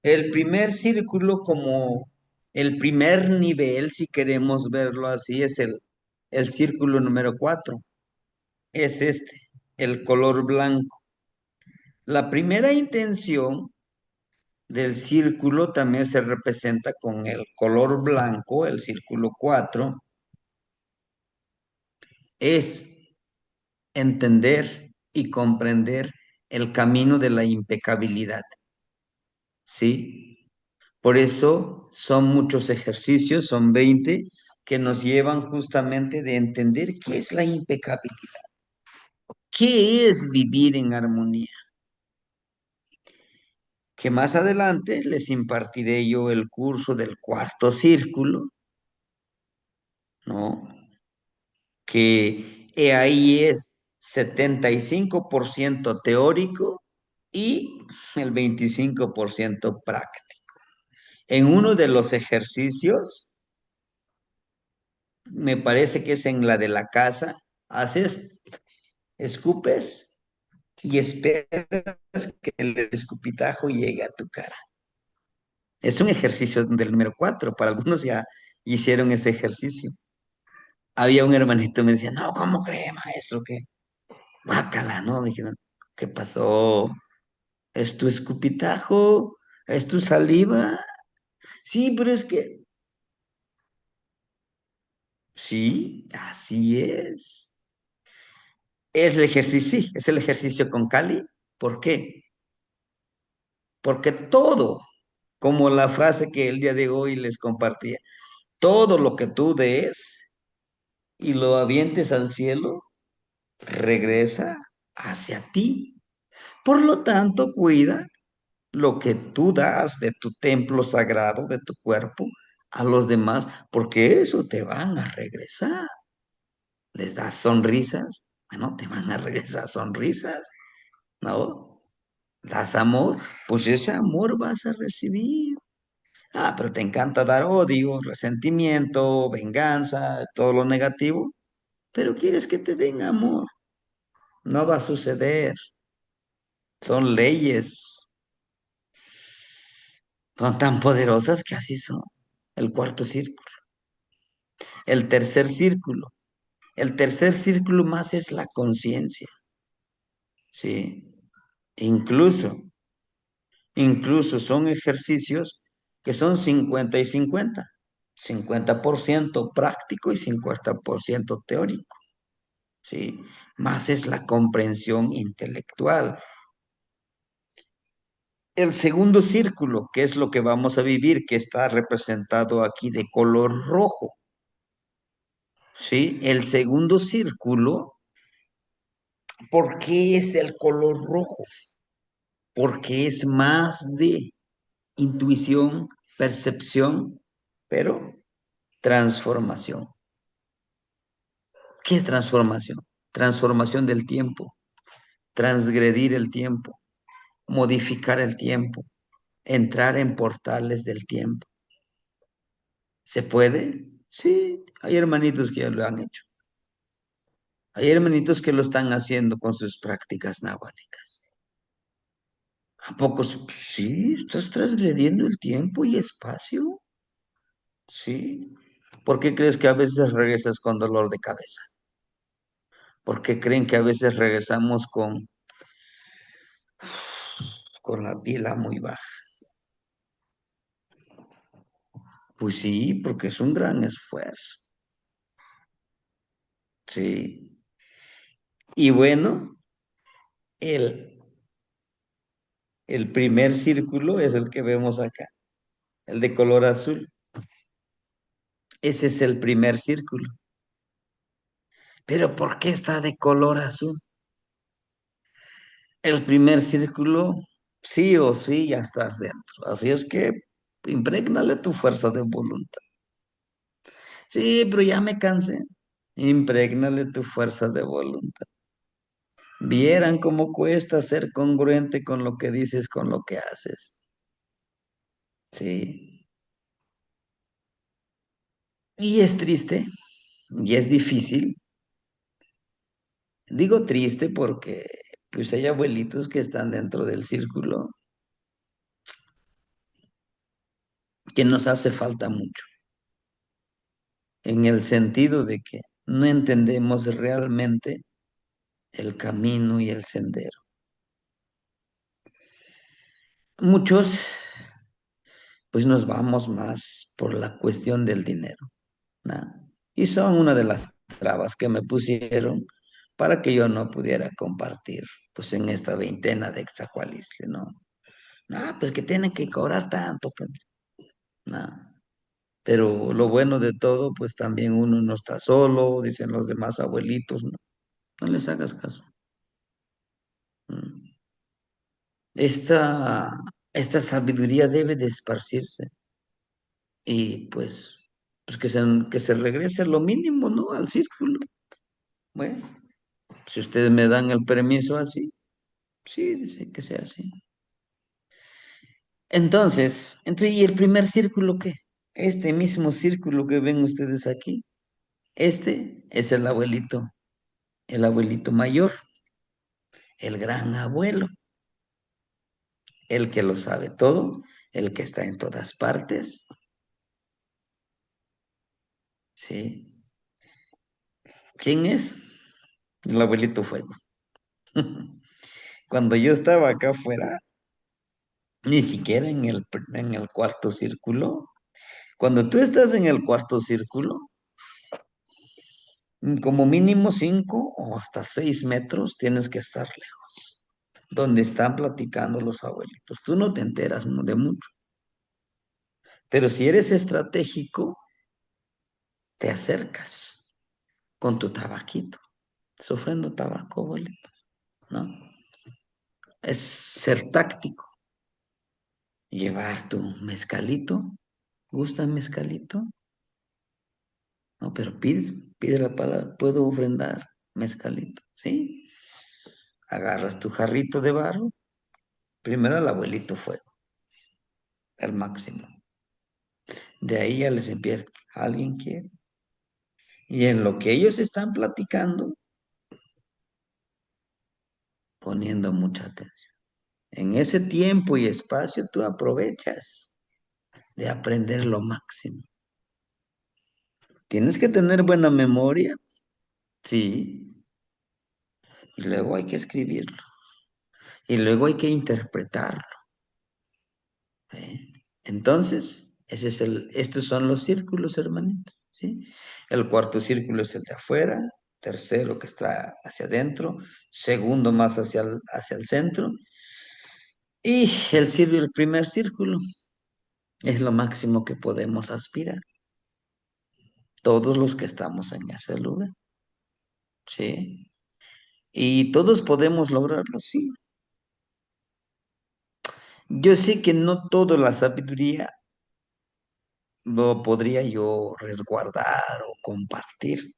El primer círculo, como el primer nivel, si queremos verlo así, es el círculo número 4, es este, el color blanco. La primera intención del círculo también se representa con el color blanco, el círculo 4, es entender y comprender el camino de la impecabilidad, ¿sí? Por eso son muchos ejercicios, son 20, que nos llevan justamente de entender qué es la impecabilidad, qué es vivir en armonía, que más adelante les impartiré yo el curso del cuarto círculo, ¿no? Que ahí es 75% teórico y el 25% práctico. En uno de los ejercicios, me parece que es en la de la casa, haces, escupes y esperas que el escupitajo llegue a tu cara. Es un ejercicio del número 4, para algunos ya hicieron ese ejercicio. Había un hermanito que me decía, no, ¿cómo cree, maestro? Que guácala, ¿no? Dije, "No, ¿qué pasó? ¿Es tu escupitajo? ¿Es tu saliva? Sí, pero es que, sí, así es. Es el ejercicio, sí, es el ejercicio con Cali. ¿Por qué? Porque todo, como la frase que el día de hoy les compartía, todo lo que tú des y lo avientes al cielo, regresa hacia ti. Por lo tanto, cuida lo que tú das de tu templo sagrado, de tu cuerpo, a los demás, porque eso te van a regresar. Les das sonrisas, bueno, te van a regresar sonrisas, ¿no? Das amor, pues ese amor vas a recibir. Ah, pero te encanta dar odio, resentimiento, venganza, todo lo negativo, pero quieres que te den amor. No va a suceder. Son leyes, son tan poderosas que así son. El cuarto círculo. El tercer círculo. El tercer círculo más es la conciencia, ¿sí? Incluso, incluso son ejercicios que son 50 y 50. 50% práctico y 50% teórico, ¿sí? Más es la comprensión intelectual. El segundo círculo, que es lo que vamos a vivir, que está representado aquí de color rojo, ¿sí? El segundo círculo, ¿por qué es del color rojo? Porque es más de intuición, percepción, pero transformación. ¿Qué es transformación? Transformación del tiempo, transgredir el tiempo, modificar el tiempo, entrar en portales del tiempo. ¿Se puede? Sí, hay hermanitos que ya lo han hecho. Hay hermanitos que lo están haciendo con sus prácticas náhuatl. ¿A poco? Sí, estás transgrediendo el tiempo y espacio. Sí. ¿Por qué crees que a veces regresas con dolor de cabeza? ¿Por qué creen que a veces regresamos con la pila muy baja? Pues sí, porque es un gran esfuerzo. Sí. Y bueno, el, el primer círculo es el que vemos acá, el de color azul. Ese es el primer círculo. Pero ¿por qué está de color azul? El primer círculo, sí o sí, ya estás dentro. Así es que imprégnale tu fuerza de voluntad. Sí, pero ya me cansé. Imprégnale tu fuerza de voluntad. Vieran cómo cuesta ser congruente con lo que dices, con lo que haces. Sí. Y es triste, y es difícil. Digo triste porque pues hay abuelitos que están dentro del círculo que nos hace falta mucho, en el sentido de que no entendemos realmente el camino y el sendero. Muchos pues nos vamos más por la cuestión del dinero, ¿no? Y son una de las trabas que me pusieron para que yo no pudiera compartir, pues en esta veintena de Exahualistle, ¿no? No, pues que tienen que cobrar tanto, pues, no. Pero lo bueno de todo, pues también uno no está solo, dicen los demás abuelitos, no, no les hagas caso. Mm. Esta sabiduría debe de esparcirse y pues que se regrese lo mínimo, ¿no? Al círculo. Bueno, si ustedes me dan el permiso así, sí, dice que sea así. Entonces, ¿y el primer círculo qué? Este mismo círculo que ven ustedes aquí, este es el abuelito mayor, el gran abuelo, el que lo sabe todo, el que está en todas partes, ¿sí? ¿Quién es? El abuelito fuego. Cuando yo estaba acá afuera, ni siquiera en el cuarto círculo, cuando tú estás en el cuarto círculo, como mínimo 5 o hasta 6 metros tienes que estar lejos, donde están platicando los abuelitos. Tú no te enteras de mucho, pero si eres estratégico, te acercas con tu tabaquito, sufriendo tabaco, abuelito, ¿no? Es ser táctico, llevar tu mezcalito. ¿Gusta mezcalito? No, pero pide la palabra, puedo ofrendar mezcalito, ¿sí? Agarras tu jarrito de barro, primero al abuelito fuego, al máximo. De ahí ya les empieza, ¿alguien quiere? Y en lo que ellos están platicando, poniendo mucha atención. En ese tiempo y espacio tú aprovechas de aprender lo máximo. Tienes que tener buena memoria, sí, y luego hay que escribirlo, y luego hay que interpretarlo. ¿Eh? Entonces, estos son los círculos, hermanitos, ¿sí? El cuarto círculo es el de afuera, tercero que está hacia adentro, segundo más hacia el centro, y el primer círculo es lo máximo que podemos aspirar, todos los que estamos en ese lugar, ¿sí? Y todos podemos lograrlo, sí. Yo sé que no toda la sabiduría lo podría yo resguardar o compartir.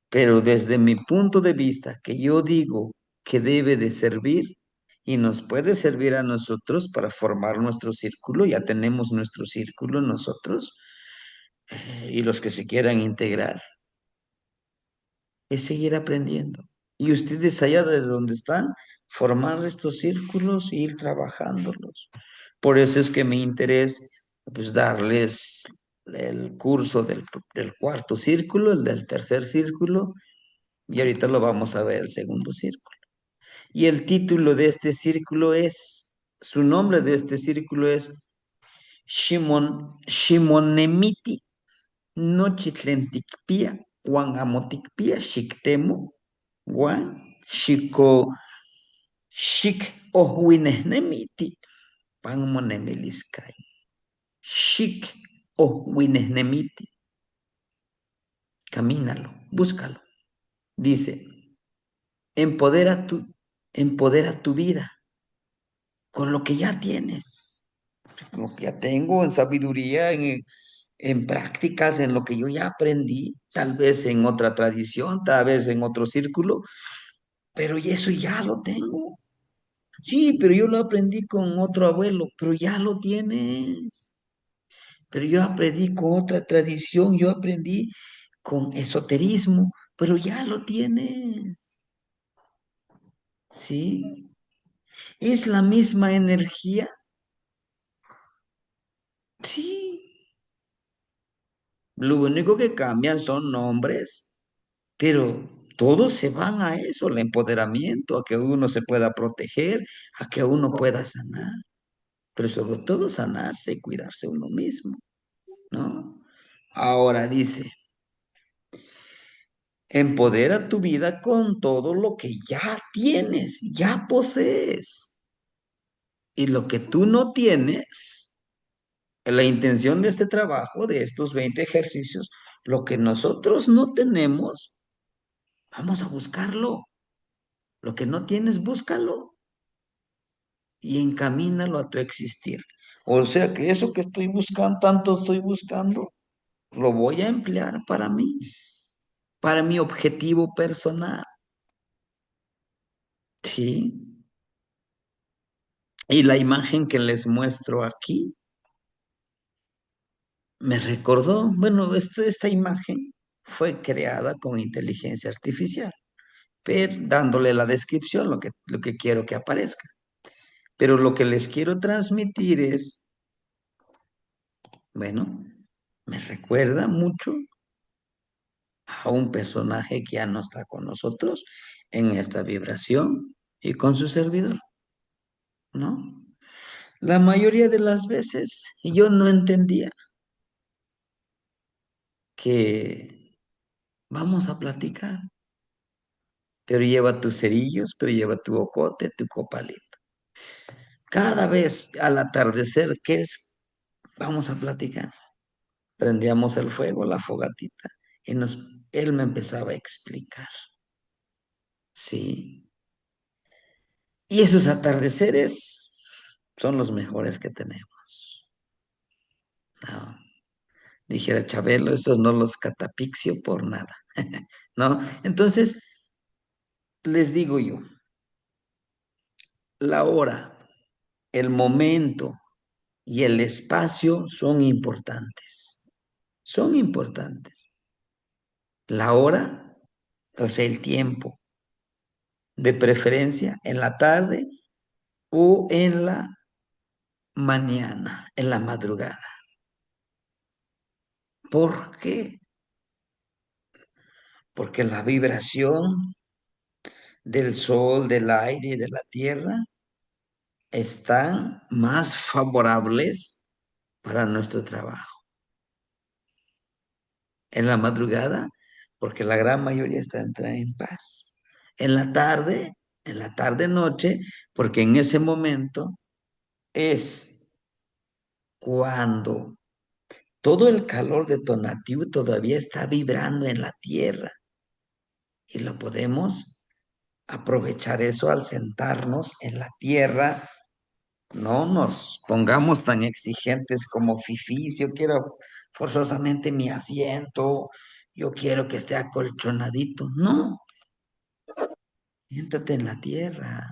Pero desde mi punto de vista, que yo digo que debe de servir y nos puede servir a nosotros para formar nuestro círculo, ya tenemos nuestro círculo nosotros, y los que se quieran integrar, es seguir aprendiendo. Y ustedes allá de donde están, formar estos círculos e ir trabajándolos. Por eso es que mi interés, pues darles el curso del cuarto círculo, el del tercer círculo, y ahorita lo vamos a ver, el segundo círculo. Y el título de este círculo su nombre de este círculo es Shimonemiti Nochitlentikpia, Juan Amotikpia, Shiktemo, Juan Shiko, Shik Ohuinehnemiti, Pan Monemiliskay, Shik Ohuinehnemiti, camínalo, búscalo. Dice, empodera tu, empodera tu vida con lo que ya tienes, con lo que ya tengo en sabiduría, en prácticas, en lo que yo ya aprendí, tal vez en otra tradición, tal vez en otro círculo, pero y eso ya lo tengo. Sí, pero yo lo aprendí con otro abuelo, pero ya lo tienes. Pero yo aprendí con otra tradición, yo aprendí con esoterismo, pero ya lo tienes. Sí, es la misma energía. Sí, lo único que cambian son nombres, pero todos se van a eso, al empoderamiento, a que uno se pueda proteger, a que uno pueda sanar, pero sobre todo sanarse y cuidarse uno mismo, ¿no? Ahora dice, Empodera tu vida con todo lo que ya tienes, ya posees. Y lo que tú no tienes, la intención de este trabajo, de estos 20 ejercicios, lo que nosotros no tenemos, vamos a buscarlo. Lo que no tienes, búscalo y encamínalo a tu existir. O sea que eso que estoy buscando, tanto estoy buscando, lo voy a emplear para mi objetivo personal. Sí. Y la imagen que les muestro aquí me recordó, bueno, esta imagen fue creada con inteligencia artificial, pero dándole la descripción, lo que quiero que aparezca. Pero lo que les quiero transmitir es, bueno, me recuerda mucho a un personaje que ya no está con nosotros en esta vibración y con su servidor, ¿no? La mayoría de las veces yo no entendía que vamos a platicar, pero lleva tus cerillos, pero lleva tu ocote, tu copalito. Cada vez al atardecer, ¿qué es? Vamos a platicar. Prendíamos el fuego, la fogatita, y él me empezaba a explicar, ¿sí? Y esos atardeceres son los mejores que tenemos. No, dijera Chabelo, esos no los catapixio por nada, ¿no? Entonces, les digo yo, la hora, el momento y el espacio son importantes. Son importantes. La hora, o sea, el tiempo, de preferencia en la tarde o en la mañana, en la madrugada. ¿Por qué? Porque la vibración del sol, del aire y de la tierra están más favorables para nuestro trabajo. En la madrugada, porque la gran mayoría entra en paz. En la tarde noche, porque en ese momento es cuando todo el calor de Tonatiuh todavía está vibrando en la tierra y lo podemos aprovechar eso al sentarnos en la tierra. No nos pongamos tan exigentes como fifís. Yo quiero forzosamente mi asiento, yo quiero que esté acolchonadito. No, siéntate en la tierra,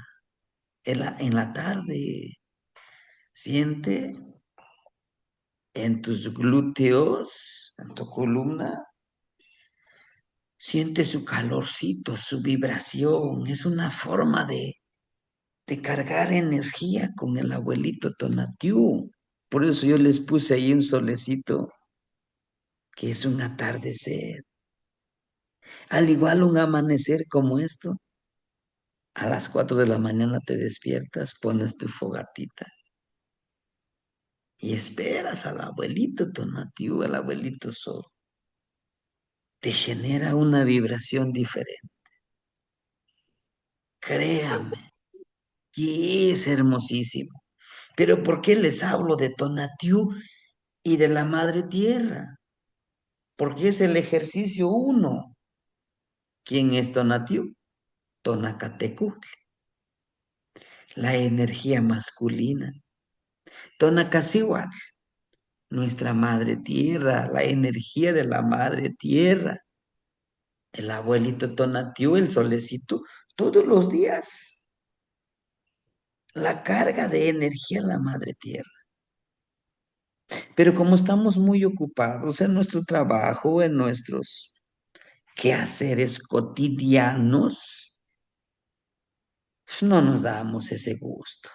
en la tarde. Siente en tus glúteos, en tu columna, siente su calorcito, su vibración. Es una forma de cargar energía con el abuelito Tonatiuh. Por eso yo les puse ahí un solecito que es un atardecer. Al igual un amanecer como esto, a las 4 de la mañana te despiertas, pones tu fogatita y esperas al abuelito Tonatiuh, al abuelito Sol. Te genera una vibración diferente. Créame, que es hermosísimo. Pero ¿por qué les hablo de Tonatiuh y de la Madre Tierra? Porque es el ejercicio uno. ¿Quién es Tonatiuh? Tonacatecutli, la energía masculina. Tonacasihuatl, nuestra Madre Tierra, la energía de la Madre Tierra. El abuelito Tonatiuh, el solecito, todos los días. La carga de energía a la Madre Tierra. Pero como estamos muy ocupados en nuestro trabajo, en nuestros quehaceres cotidianos, no nos damos ese gusto.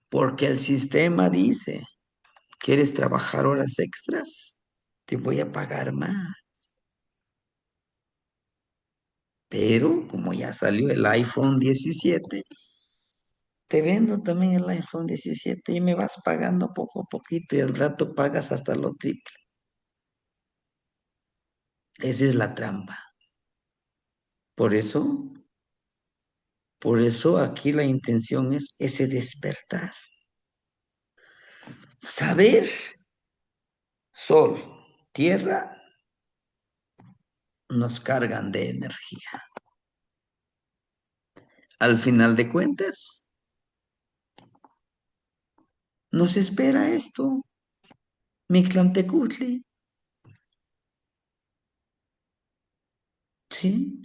Porque el sistema dice, ¿quieres trabajar horas extras? Te voy a pagar más. Pero como ya salió el iPhone 17, te vendo también el iPhone 17 y me vas pagando poco a poquito y al rato pagas hasta lo triple. Esa es la trampa. Por eso, por eso aquí la intención es ese despertar. Saber, sol, tierra, nos cargan de energía. Al final de cuentas, nos espera esto, Mictlantecutli, ¿sí?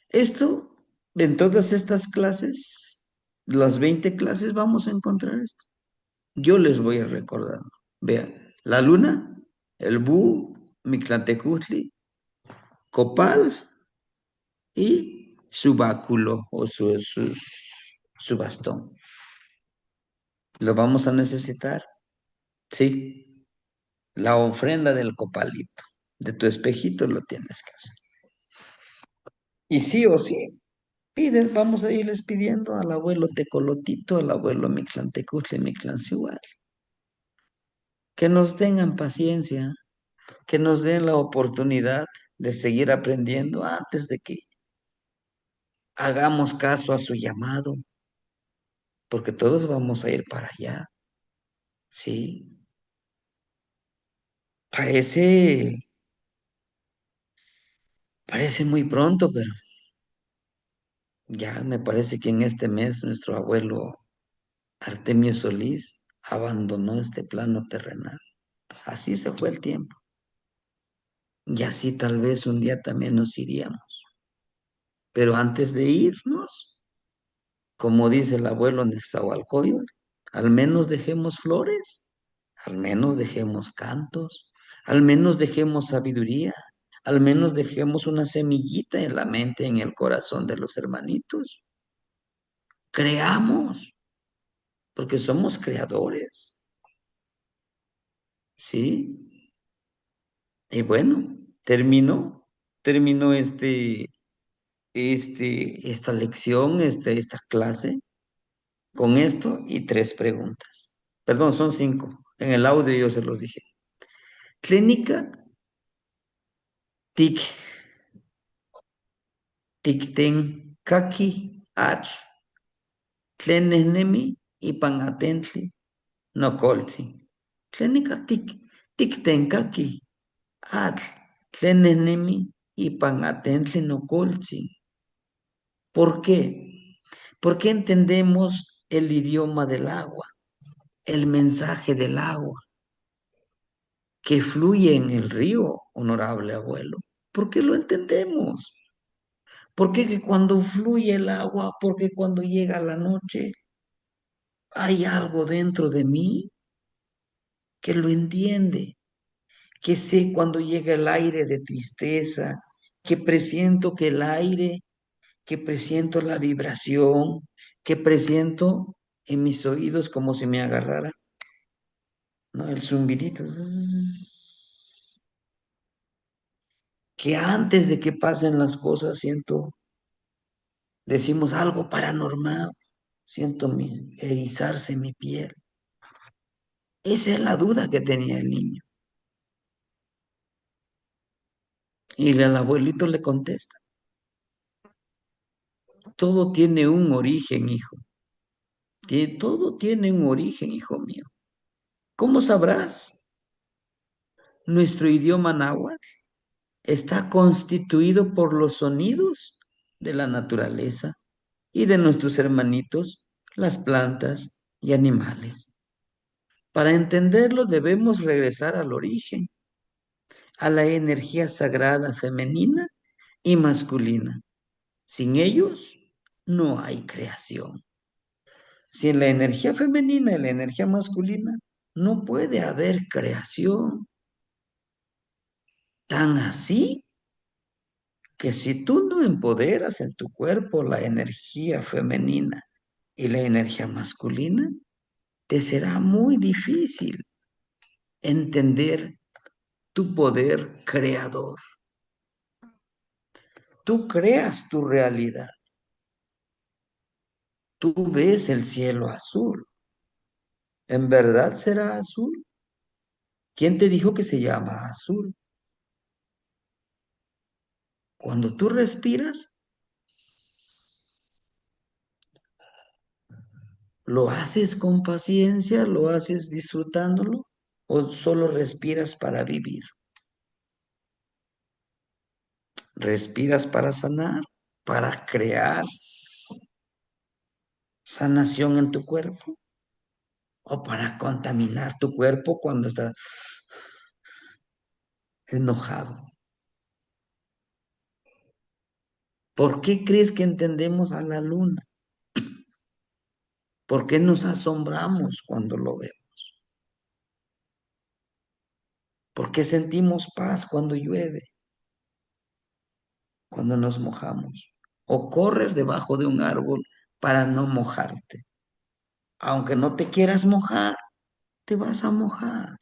Esto, en todas estas clases, las 20 clases, vamos a encontrar esto. Yo les voy a recordando. Vean, la luna, el búho, Mictlantecutli, copal y su báculo o su bastón. ¿Lo vamos a necesitar? Sí. La ofrenda del copalito. De tu espejito lo tienes que hacer. Y sí o sí, piden, vamos a irles pidiendo al abuelo Tecolotito, al abuelo Mictlantecutli, Mictlancihuatl, que nos tengan paciencia, que nos den la oportunidad de seguir aprendiendo antes de que hagamos caso a su llamado, porque todos vamos a ir para allá, ¿sí? Parece, parece muy pronto, pero ya me parece que en este mes nuestro abuelo Artemio Solís abandonó este plano terrenal. Así se fue el tiempo. Y así tal vez un día también nos iríamos. Pero antes de irnos, como dice el abuelo Nezahualcóyotl, al menos dejemos flores, al menos dejemos cantos, al menos dejemos sabiduría, al menos dejemos una semillita en la mente, en el corazón de los hermanitos. Creamos, porque somos creadores, ¿sí? Y bueno, terminó esta lección, esta clase con esto y tres preguntas. Perdón, son cinco. En el audio yo se los dije. Clínica, tic, ticten, kaki, ach, tlenenemi, ipanatentli, nocoltzi. Clínica, ticten, kaki, ach, tlenenemi, ipanatentli, nocoltzi. ¿Por qué? Porque entendemos el idioma del agua, el mensaje del agua que fluye en el río, honorable abuelo. ¿Por qué lo entendemos? ¿Por qué que cuando fluye el agua, porque cuando llega la noche, hay algo dentro de mí que lo entiende, que sé cuando llega el aire de tristeza, que presiento que el aire, que presiento la vibración, que presiento en mis oídos como si me agarrara, ¿no? El zumbidito. Zzzz, que antes de que pasen las cosas siento, decimos algo paranormal, siento erizarse mi piel. Esa es la duda que tenía el niño. Y el abuelito le contesta, todo tiene un origen, hijo. Todo tiene un origen, hijo mío. ¿Cómo sabrás? Nuestro idioma náhuatl está constituido por los sonidos de la naturaleza y de nuestros hermanitos, las plantas y animales. Para entenderlo debemos regresar al origen, a la energía sagrada femenina y masculina. Sin ellos no hay creación. Sin la energía femenina y la energía masculina, no puede haber creación. Tan así que si tú no empoderas en tu cuerpo la energía femenina y la energía masculina, te será muy difícil entender tu poder creador. Tú creas tu realidad. Tú ves el cielo azul. ¿En verdad será azul? ¿Quién te dijo que se llama azul? Cuando tú respiras, ¿lo haces con paciencia? ¿Lo haces disfrutándolo? ¿O solo respiras para vivir? ¿Respiras para sanar? ¿Para crear sanación en tu cuerpo? ¿O para contaminar tu cuerpo cuando estás enojado? ¿Por qué crees que entendemos a la luna? ¿Por qué nos asombramos cuando lo vemos? ¿Por qué sentimos paz cuando llueve, cuando nos mojamos? ¿O corres debajo de un árbol para no mojarte? Aunque no te quieras mojar, te vas a mojar.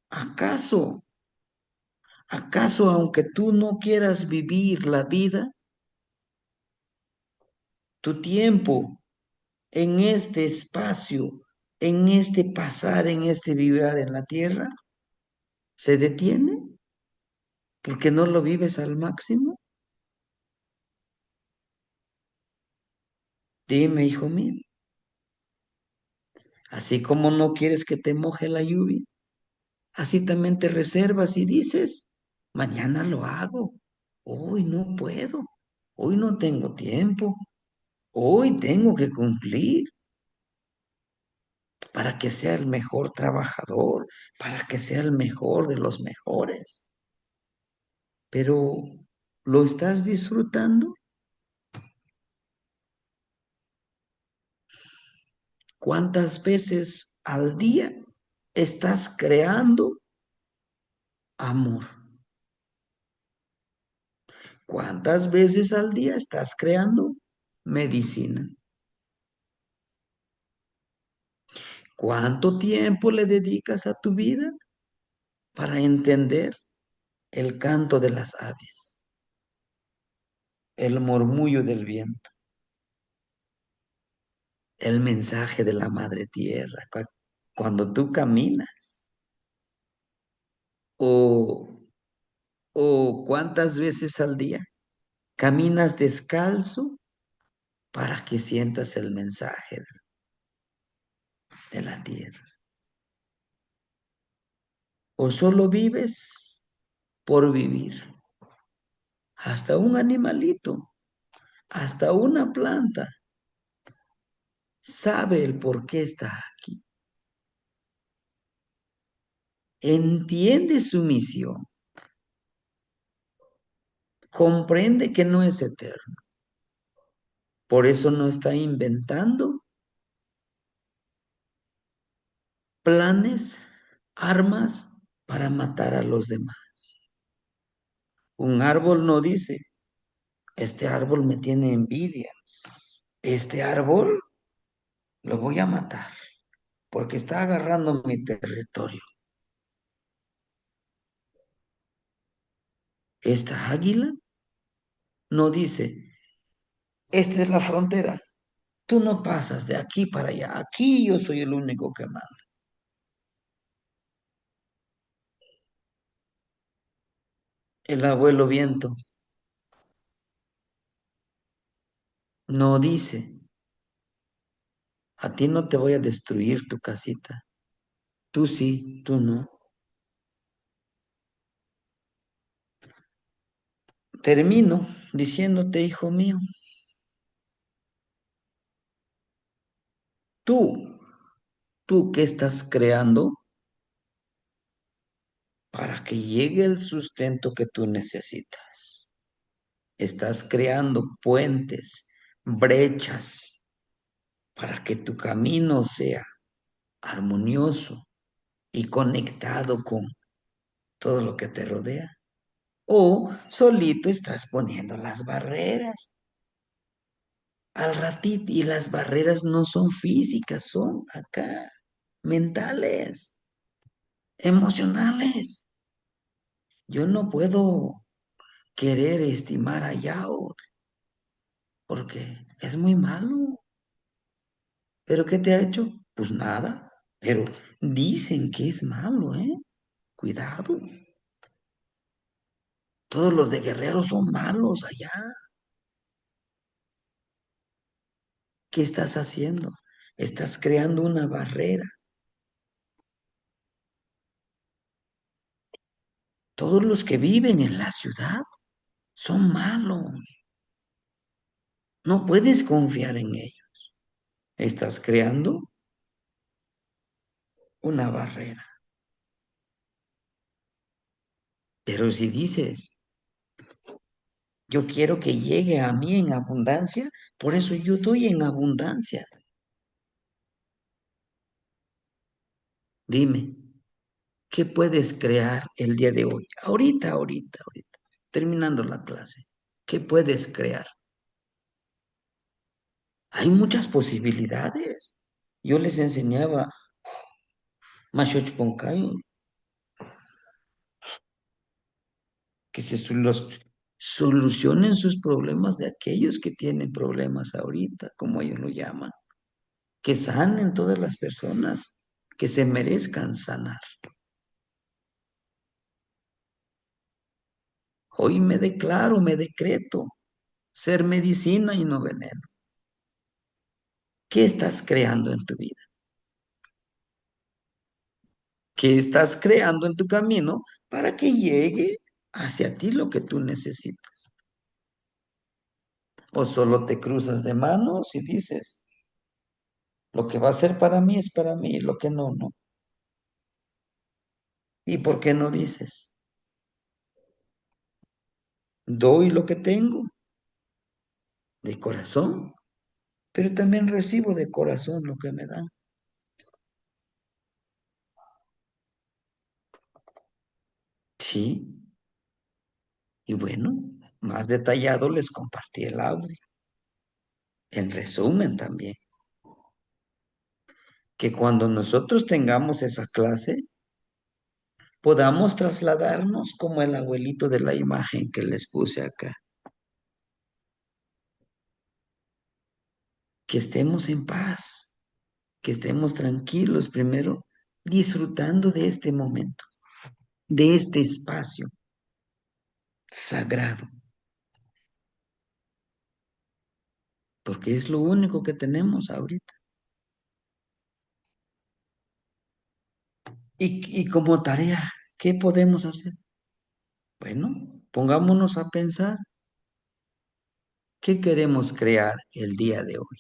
¿Acaso, acaso aunque tú no quieras vivir la vida, tu tiempo en este espacio, en este pasar, en este vibrar en la tierra, se detiene porque no lo vives al máximo? Dime, hijo mío, así como no quieres que te moje la lluvia, así también te reservas y dices, mañana lo hago, hoy no puedo, hoy no tengo tiempo, hoy tengo que cumplir para que sea el mejor trabajador, para que sea el mejor de los mejores. Pero, ¿lo estás disfrutando? ¿Cuántas veces al día estás creando amor? ¿Cuántas veces al día estás creando medicina? ¿Cuánto tiempo le dedicas a tu vida para entender el canto de las aves, el murmullo del viento, el mensaje de la madre tierra cuando tú caminas? ¿O, o cuántas veces al día caminas descalzo para que sientas el mensaje de la tierra? ¿O solo vives por vivir? Hasta un animalito, hasta una planta sabe el por qué está aquí. Entiende su misión, comprende que no es eterno. Por eso no está inventando planes, armas para matar a los demás. Un árbol no dice, este árbol me tiene envidia, este árbol lo voy a matar porque está agarrando mi territorio. Esta águila no dice, esta es la frontera, tú no pasas de aquí para allá, aquí yo soy el único que manda. El abuelo viento no dice, a ti no te voy a destruir tu casita, tú sí, tú no. Termino diciéndote, hijo mío, tú, tú que estás creando para que llegue el sustento que tú necesitas. Estás creando puentes, brechas, para que tu camino sea armonioso y conectado con todo lo que te rodea. O solito estás poniendo las barreras al ratito, y las barreras no son físicas, son acá mentales, emocionales. Yo no puedo querer estimar a Yao porque es muy malo. ¿Pero qué te ha hecho? Pues nada, pero dicen que es malo, ¿eh? Cuidado, todos los de Guerrero son malos allá. ¿Qué estás haciendo? Estás creando una barrera. Todos los que viven en la ciudad son malos. No puedes confiar en ellos. Estás creando una barrera. Pero si dices, yo quiero que llegue a mí en abundancia, por eso yo doy en abundancia. Dime, ¿qué puedes crear el día de hoy? Ahorita, terminando la clase. ¿Qué puedes crear? Hay muchas posibilidades. Yo les enseñaba Mashoch Poncayo, que los solucionen sus problemas de aquellos que tienen problemas ahorita, como ellos lo llaman, que sanen todas las personas que se merezcan sanar. Hoy me declaro, me decreto ser medicina y no veneno. ¿Qué estás creando en tu vida? ¿Qué estás creando en tu camino para que llegue hacia ti lo que tú necesitas? O solo te cruzas de manos y dices, lo que va a ser para mí es para mí, lo que no, no. ¿Y por qué no dices? Doy lo que tengo de corazón, pero también recibo de corazón lo que me dan. Sí, y bueno, más detallado les compartí el audio. En resumen también, que cuando nosotros tengamos esa clase, podamos trasladarnos como el abuelito de la imagen que les puse acá. Que estemos en paz, que estemos tranquilos primero, disfrutando de este momento, de este espacio sagrado, porque es lo único que tenemos ahorita. Y como tarea, ¿qué podemos hacer? Bueno, pongámonos a pensar qué queremos crear el día de hoy.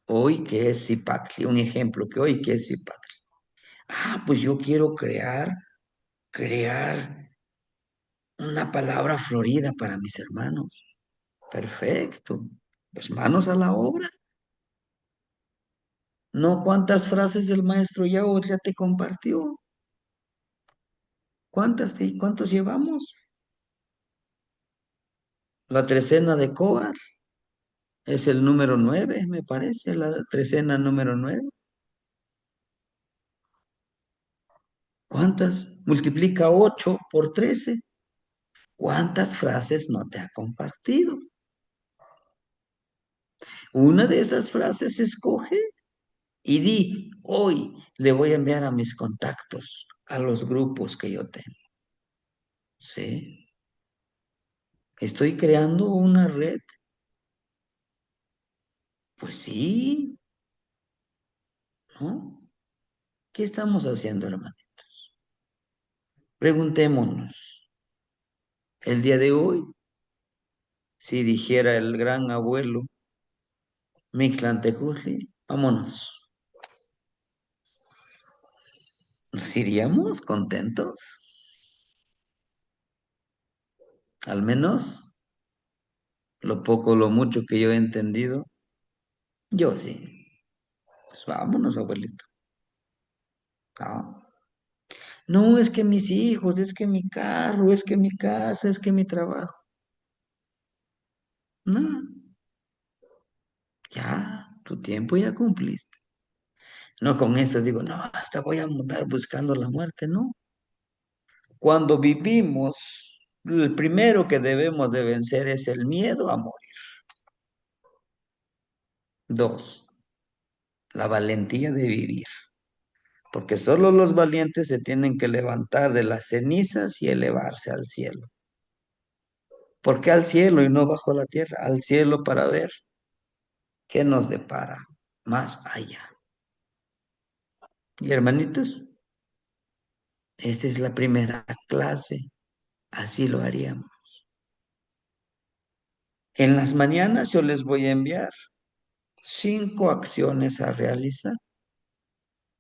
Hoy que es Zipacli, un ejemplo que hoy que es Zipacli. Ah, pues yo quiero crear una palabra florida para mis hermanos. Perfecto. Pues manos a la obra. No cuántas frases el maestro ya te compartió. ¿Cuántos llevamos? La trecena de Coat es el número 9, me parece, la trecena número 9. ¿Cuántas? Multiplica 8 por 13. ¿Cuántas frases no te ha compartido? Una de esas frases escoge y di, hoy le voy a enviar a mis contactos, a los grupos que yo tengo. ¿Sí? Estoy creando una red. Pues sí, ¿no? ¿Qué estamos haciendo, hermano? Preguntémonos, el día de hoy, si dijera el gran abuelo Mictlantecutli, vámonos. ¿Nos iríamos contentos? Al menos lo poco, lo mucho que yo he entendido, yo sí. Pues vámonos, abuelito. Ah. No, es que mis hijos, es que mi carro, es que mi casa, es que mi trabajo. No, ya, tu tiempo ya cumpliste. No con eso digo, no, hasta voy a mudar buscando la muerte, no. Cuando vivimos, el primero que debemos de vencer es el miedo a morir. Dos, la valentía de vivir. porque solo los valientes se tienen que levantar de las cenizas y elevarse al cielo. ¿Por qué al cielo y no bajo la tierra? Al cielo para ver qué nos depara más allá. Y hermanitos, esta es la primera clase, así lo haríamos. En las mañanas yo les voy a enviar 5 acciones a realizar,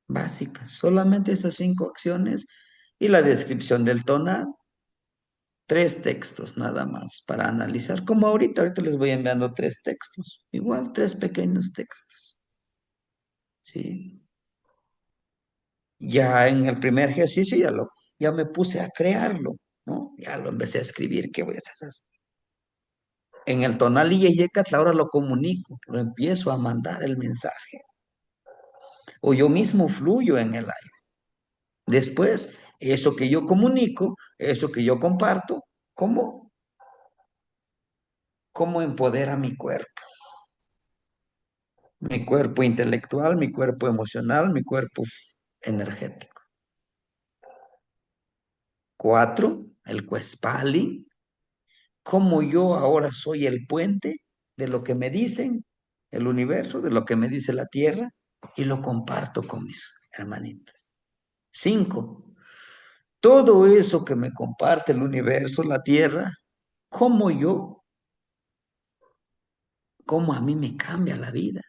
básicas, solamente esas 5 acciones y la descripción del tonal, 3 textos nada más para analizar, como ahorita les voy enviando 3 textos, igual 3 pequeños textos, ¿sí? Ya en el primer ejercicio ya me puse a crearlo, ¿no? Ya lo empecé a escribir, ¿qué voy a hacer? En el tonal y Yecat ahora lo comunico, lo empiezo a mandar el mensaje, o yo mismo fluyo en el aire. Después, eso que yo comunico, eso que yo comparto, ¿cómo? ¿Cómo empodera mi cuerpo? Mi cuerpo intelectual, mi cuerpo emocional, mi cuerpo energético. 4, el Cuespali. Cómo yo ahora soy el puente de lo que me dicen el universo, de lo que me dice la tierra, y lo comparto con mis hermanitos. 5, todo eso que me comparte el universo, la tierra, cómo yo, cómo a mí me cambia la vida,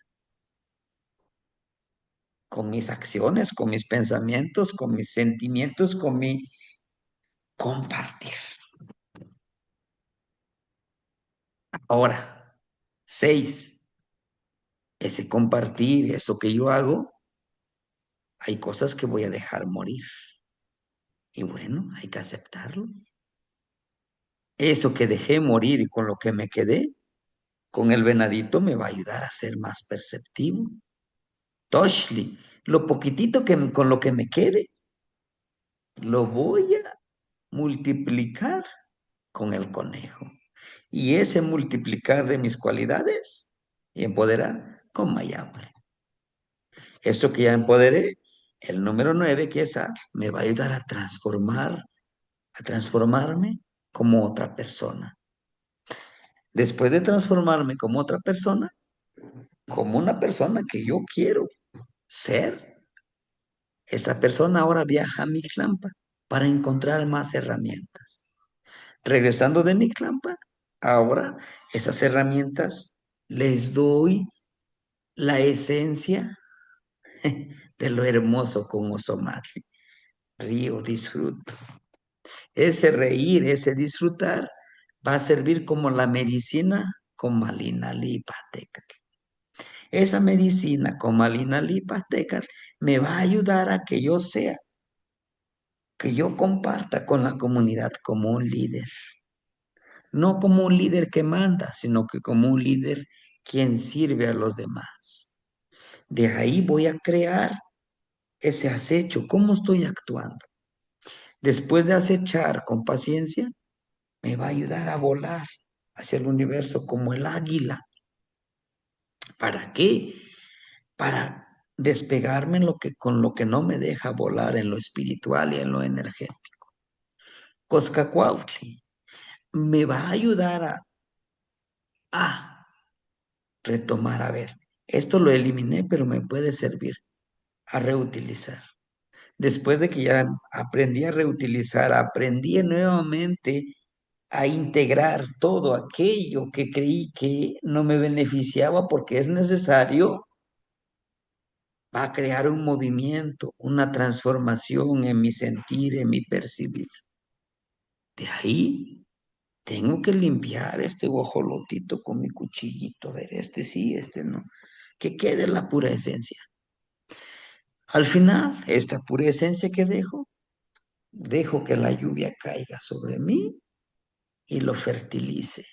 con mis acciones, con mis pensamientos, con mis sentimientos, con mi compartir. Ahora, 6, ese compartir, eso que yo hago, hay cosas que voy a dejar morir. Y bueno, hay que aceptarlo. Eso que dejé morir y con lo que me quedé, con el venadito me va a ayudar a ser más perceptivo. Toshli, lo poquitito que con lo que me quede, lo voy a multiplicar con el conejo. Y ese multiplicar de mis cualidades y empoderar con Mayagüe. Esto que ya empoderé, el número 9 que es A, me va a ayudar a transformarme como otra persona. Después de transformarme como otra persona, como una persona que yo quiero ser, esa persona ahora viaja a Mixlampa para encontrar más herramientas. Regresando de Mixlampa, ahora esas herramientas les doy la esencia de lo hermoso con Osomatli. Río, disfruto. Ese reír, ese disfrutar va a servir como la medicina con Malina Lipateca. Esa medicina con Malina Lipateca me va a ayudar a que yo sea, que yo comparta con la comunidad como un líder. No como un líder que manda, sino que como un líder quien sirve a los demás. De ahí voy a crear ese acecho, cómo estoy actuando. Después de acechar con paciencia, me va a ayudar a volar hacia el universo como el águila. ¿Para qué? Para despegarme con lo que no me deja volar en lo espiritual y en lo energético. Coscacuautli me va a ayudar a retomar, a ver, esto lo eliminé, pero me puede servir a reutilizar. Después de que ya aprendí a reutilizar, aprendí nuevamente a integrar todo aquello que creí que no me beneficiaba porque es necesario, va a crear un movimiento, una transformación en mi sentir, en mi percibir. De ahí tengo que limpiar este guajolotito con mi cuchillito, a ver, este sí, este no, que quede la pura esencia. Al final, esta pura esencia que dejo que la lluvia caiga sobre mí y lo fertilice.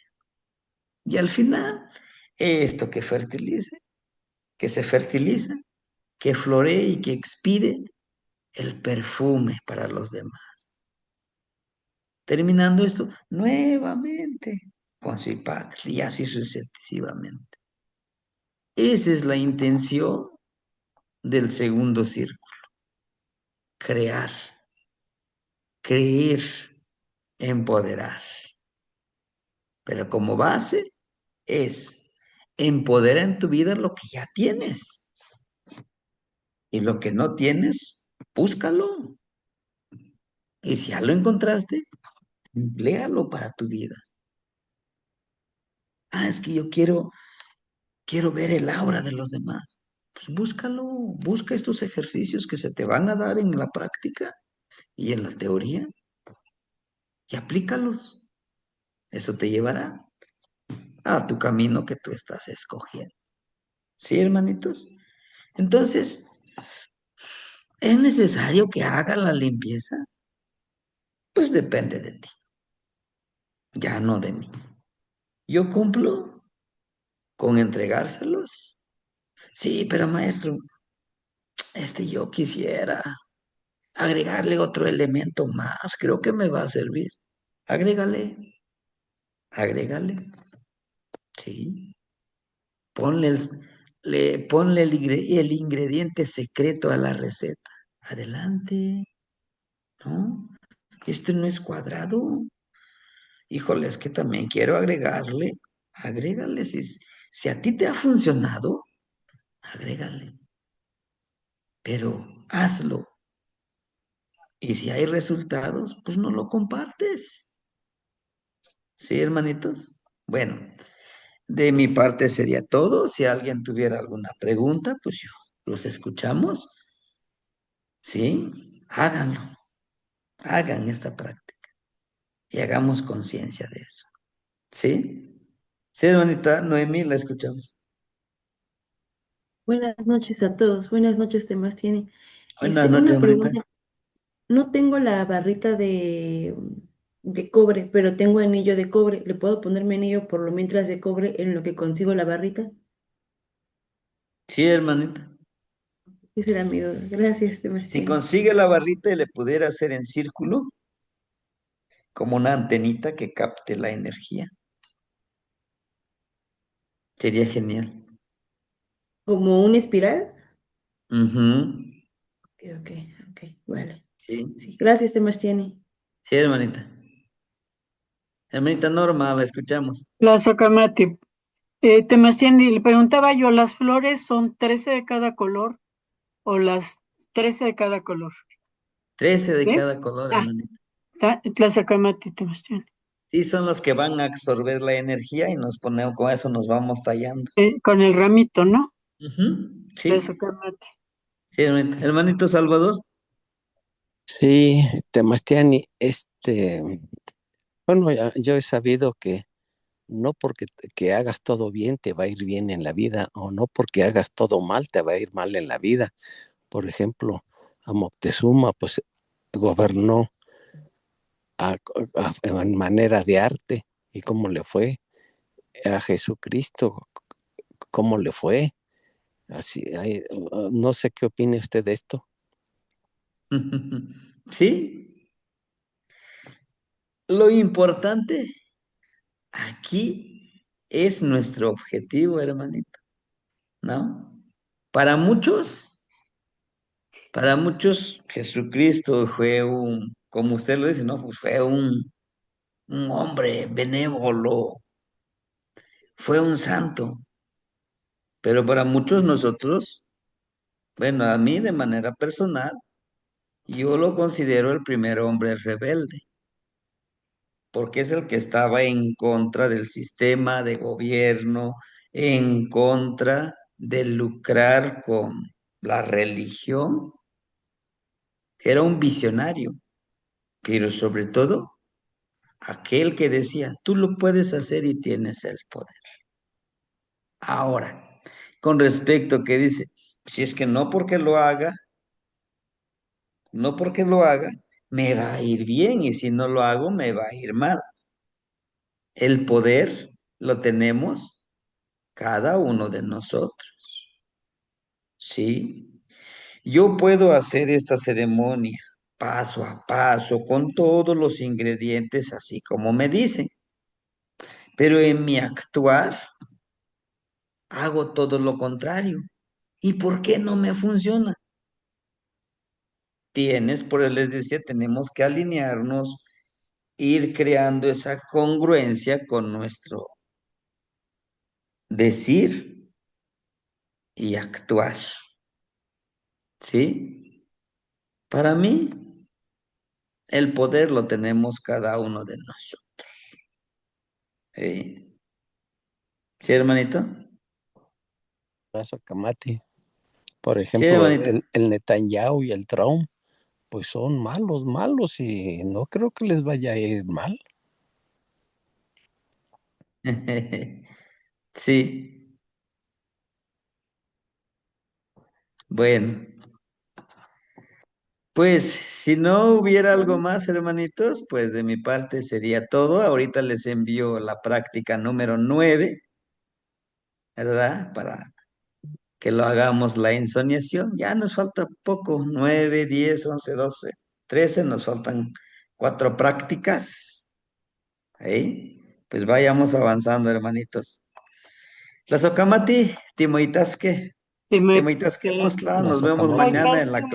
Y al final, esto que se fertiliza, que floree y que expire el perfume para los demás. Terminando esto, nuevamente con Zipac y así sucesivamente. Esa es la intención del segundo círculo. crear, creer, empoderar. Pero como base es empodera en tu vida lo que ya tienes. Y lo que no tienes, búscalo. Y si ya lo encontraste, empléalo para tu vida. Ah, es que yo quiero ver el aura de los demás. Pues búscalo, busca estos ejercicios que se te van a dar en la práctica y en la teoría y aplícalos. Eso te llevará a tu camino que tú estás escogiendo. ¿Sí, hermanitos? Entonces, ¿es necesario que haga la limpieza? Pues depende de ti, ya no de mí. Yo cumplo con entregárselos. Sí, pero maestro, yo quisiera agregarle otro elemento más, creo que me va a servir. Agrégale, agrégale, sí. Ponle ponle el ingrediente secreto a la receta. Adelante, ¿no? Esto no es cuadrado. Híjole, es que también quiero agregarle. Agrégale, si a ti te ha funcionado, agrégale, pero hazlo. Y si hay resultados, pues no lo compartes. ¿Sí, hermanitos? Bueno, de mi parte sería todo. Si alguien tuviera alguna pregunta, pues yo los escuchamos. Sí, háganlo, hagan esta práctica y hagamos conciencia de eso. ¿Sí? Sí, hermanita Noemí, la escuchamos. Buenas noches a todos. Buenas noches, Temás tiene. Buenas noches, Una hermanita. pregunta. No tengo la barrita de cobre, pero tengo anillo de cobre. ¿Le puedo poner mi anillo por lo mientras de cobre en lo que consigo la barrita? Sí, hermanita. Esa era mi duda. Gracias, Temás Si tiene. consigue la barrita y le pudiera hacer en círculo, como una antenita que capte la energía, sería genial. ¿Como una espiral? Ujú. Ok, ok, ok. Vale. Sí, Sí, gracias, Temás tiene. sí, hermanita. Hermanita Norma, la escuchamos. La Sacamati. Temacien, y le preguntaba yo, ¿las flores son 13 de cada color o las 13 de cada color? 13 de ¿Sí? cada color, Ah, hermanita. la Sacamati, Temacien. Sí, son los que van a absorber la energía y nos ponemos, con eso nos vamos tallando. Con el ramito, ¿no? Ujú. La Sí, Sacamati. sí, hermanita. Hermanito Salvador. Sí, Temastiani, bueno, yo he sabido que no porque que hagas todo bien te va a ir bien en la vida, o no porque hagas todo mal te va a ir mal en la vida. Por ejemplo, a Moctezuma, pues gobernó en manera de arte, y cómo le fue. A Jesucristo, cómo le fue. Así, no sé qué opine usted de esto. Sí, lo importante aquí es nuestro objetivo, hermanito, ¿no? Para muchos, para muchos, Jesucristo fue como usted lo dice, ¿no? Pues fue un hombre benévolo, fue un santo, pero para muchos nosotros, bueno, a mí de manera personal, yo lo considero el primer hombre rebelde, porque es el que estaba en contra del sistema de gobierno, en contra de lucrar con la religión. Era un visionario, pero sobre todo aquel que decía, tú lo puedes hacer y tienes el poder. Ahora, con respecto a que dice, si es que no porque lo haga, no porque lo haga, me va a ir bien y si no lo hago, me va a ir mal. El poder lo tenemos cada uno de nosotros, ¿sí? Yo puedo hacer esta ceremonia paso a paso con todos los ingredientes así como me dicen, pero en mi actuar hago todo lo contrario. ¿Y por qué no me funciona? tienes, por eso les decía, tenemos que alinearnos, ir creando esa congruencia con nuestro decir y actuar, ¿sí? Para mí, el poder lo tenemos cada uno de nosotros. ¿Sí? ¿Sí, hermanito? Eso, Camati. Por Sí, ejemplo, hermanito. el Netanyahu y el Trump, pues son malos, malos y no creo que les vaya a ir mal. Sí, bueno. Pues si no hubiera algo más, hermanitos, pues de mi parte sería todo. Ahorita les envío la práctica número 9, ¿verdad? Para que lo hagamos la ensoñación. Ya nos falta poco, 9, 10, 11, 12, 13. Nos faltan 4 prácticas. ¿Eh? Pues vayamos avanzando, hermanitos. Tlazokamati, timoitasque, Y me, timoitasque mostla. La Nos vemos Socamati. mañana en la clase.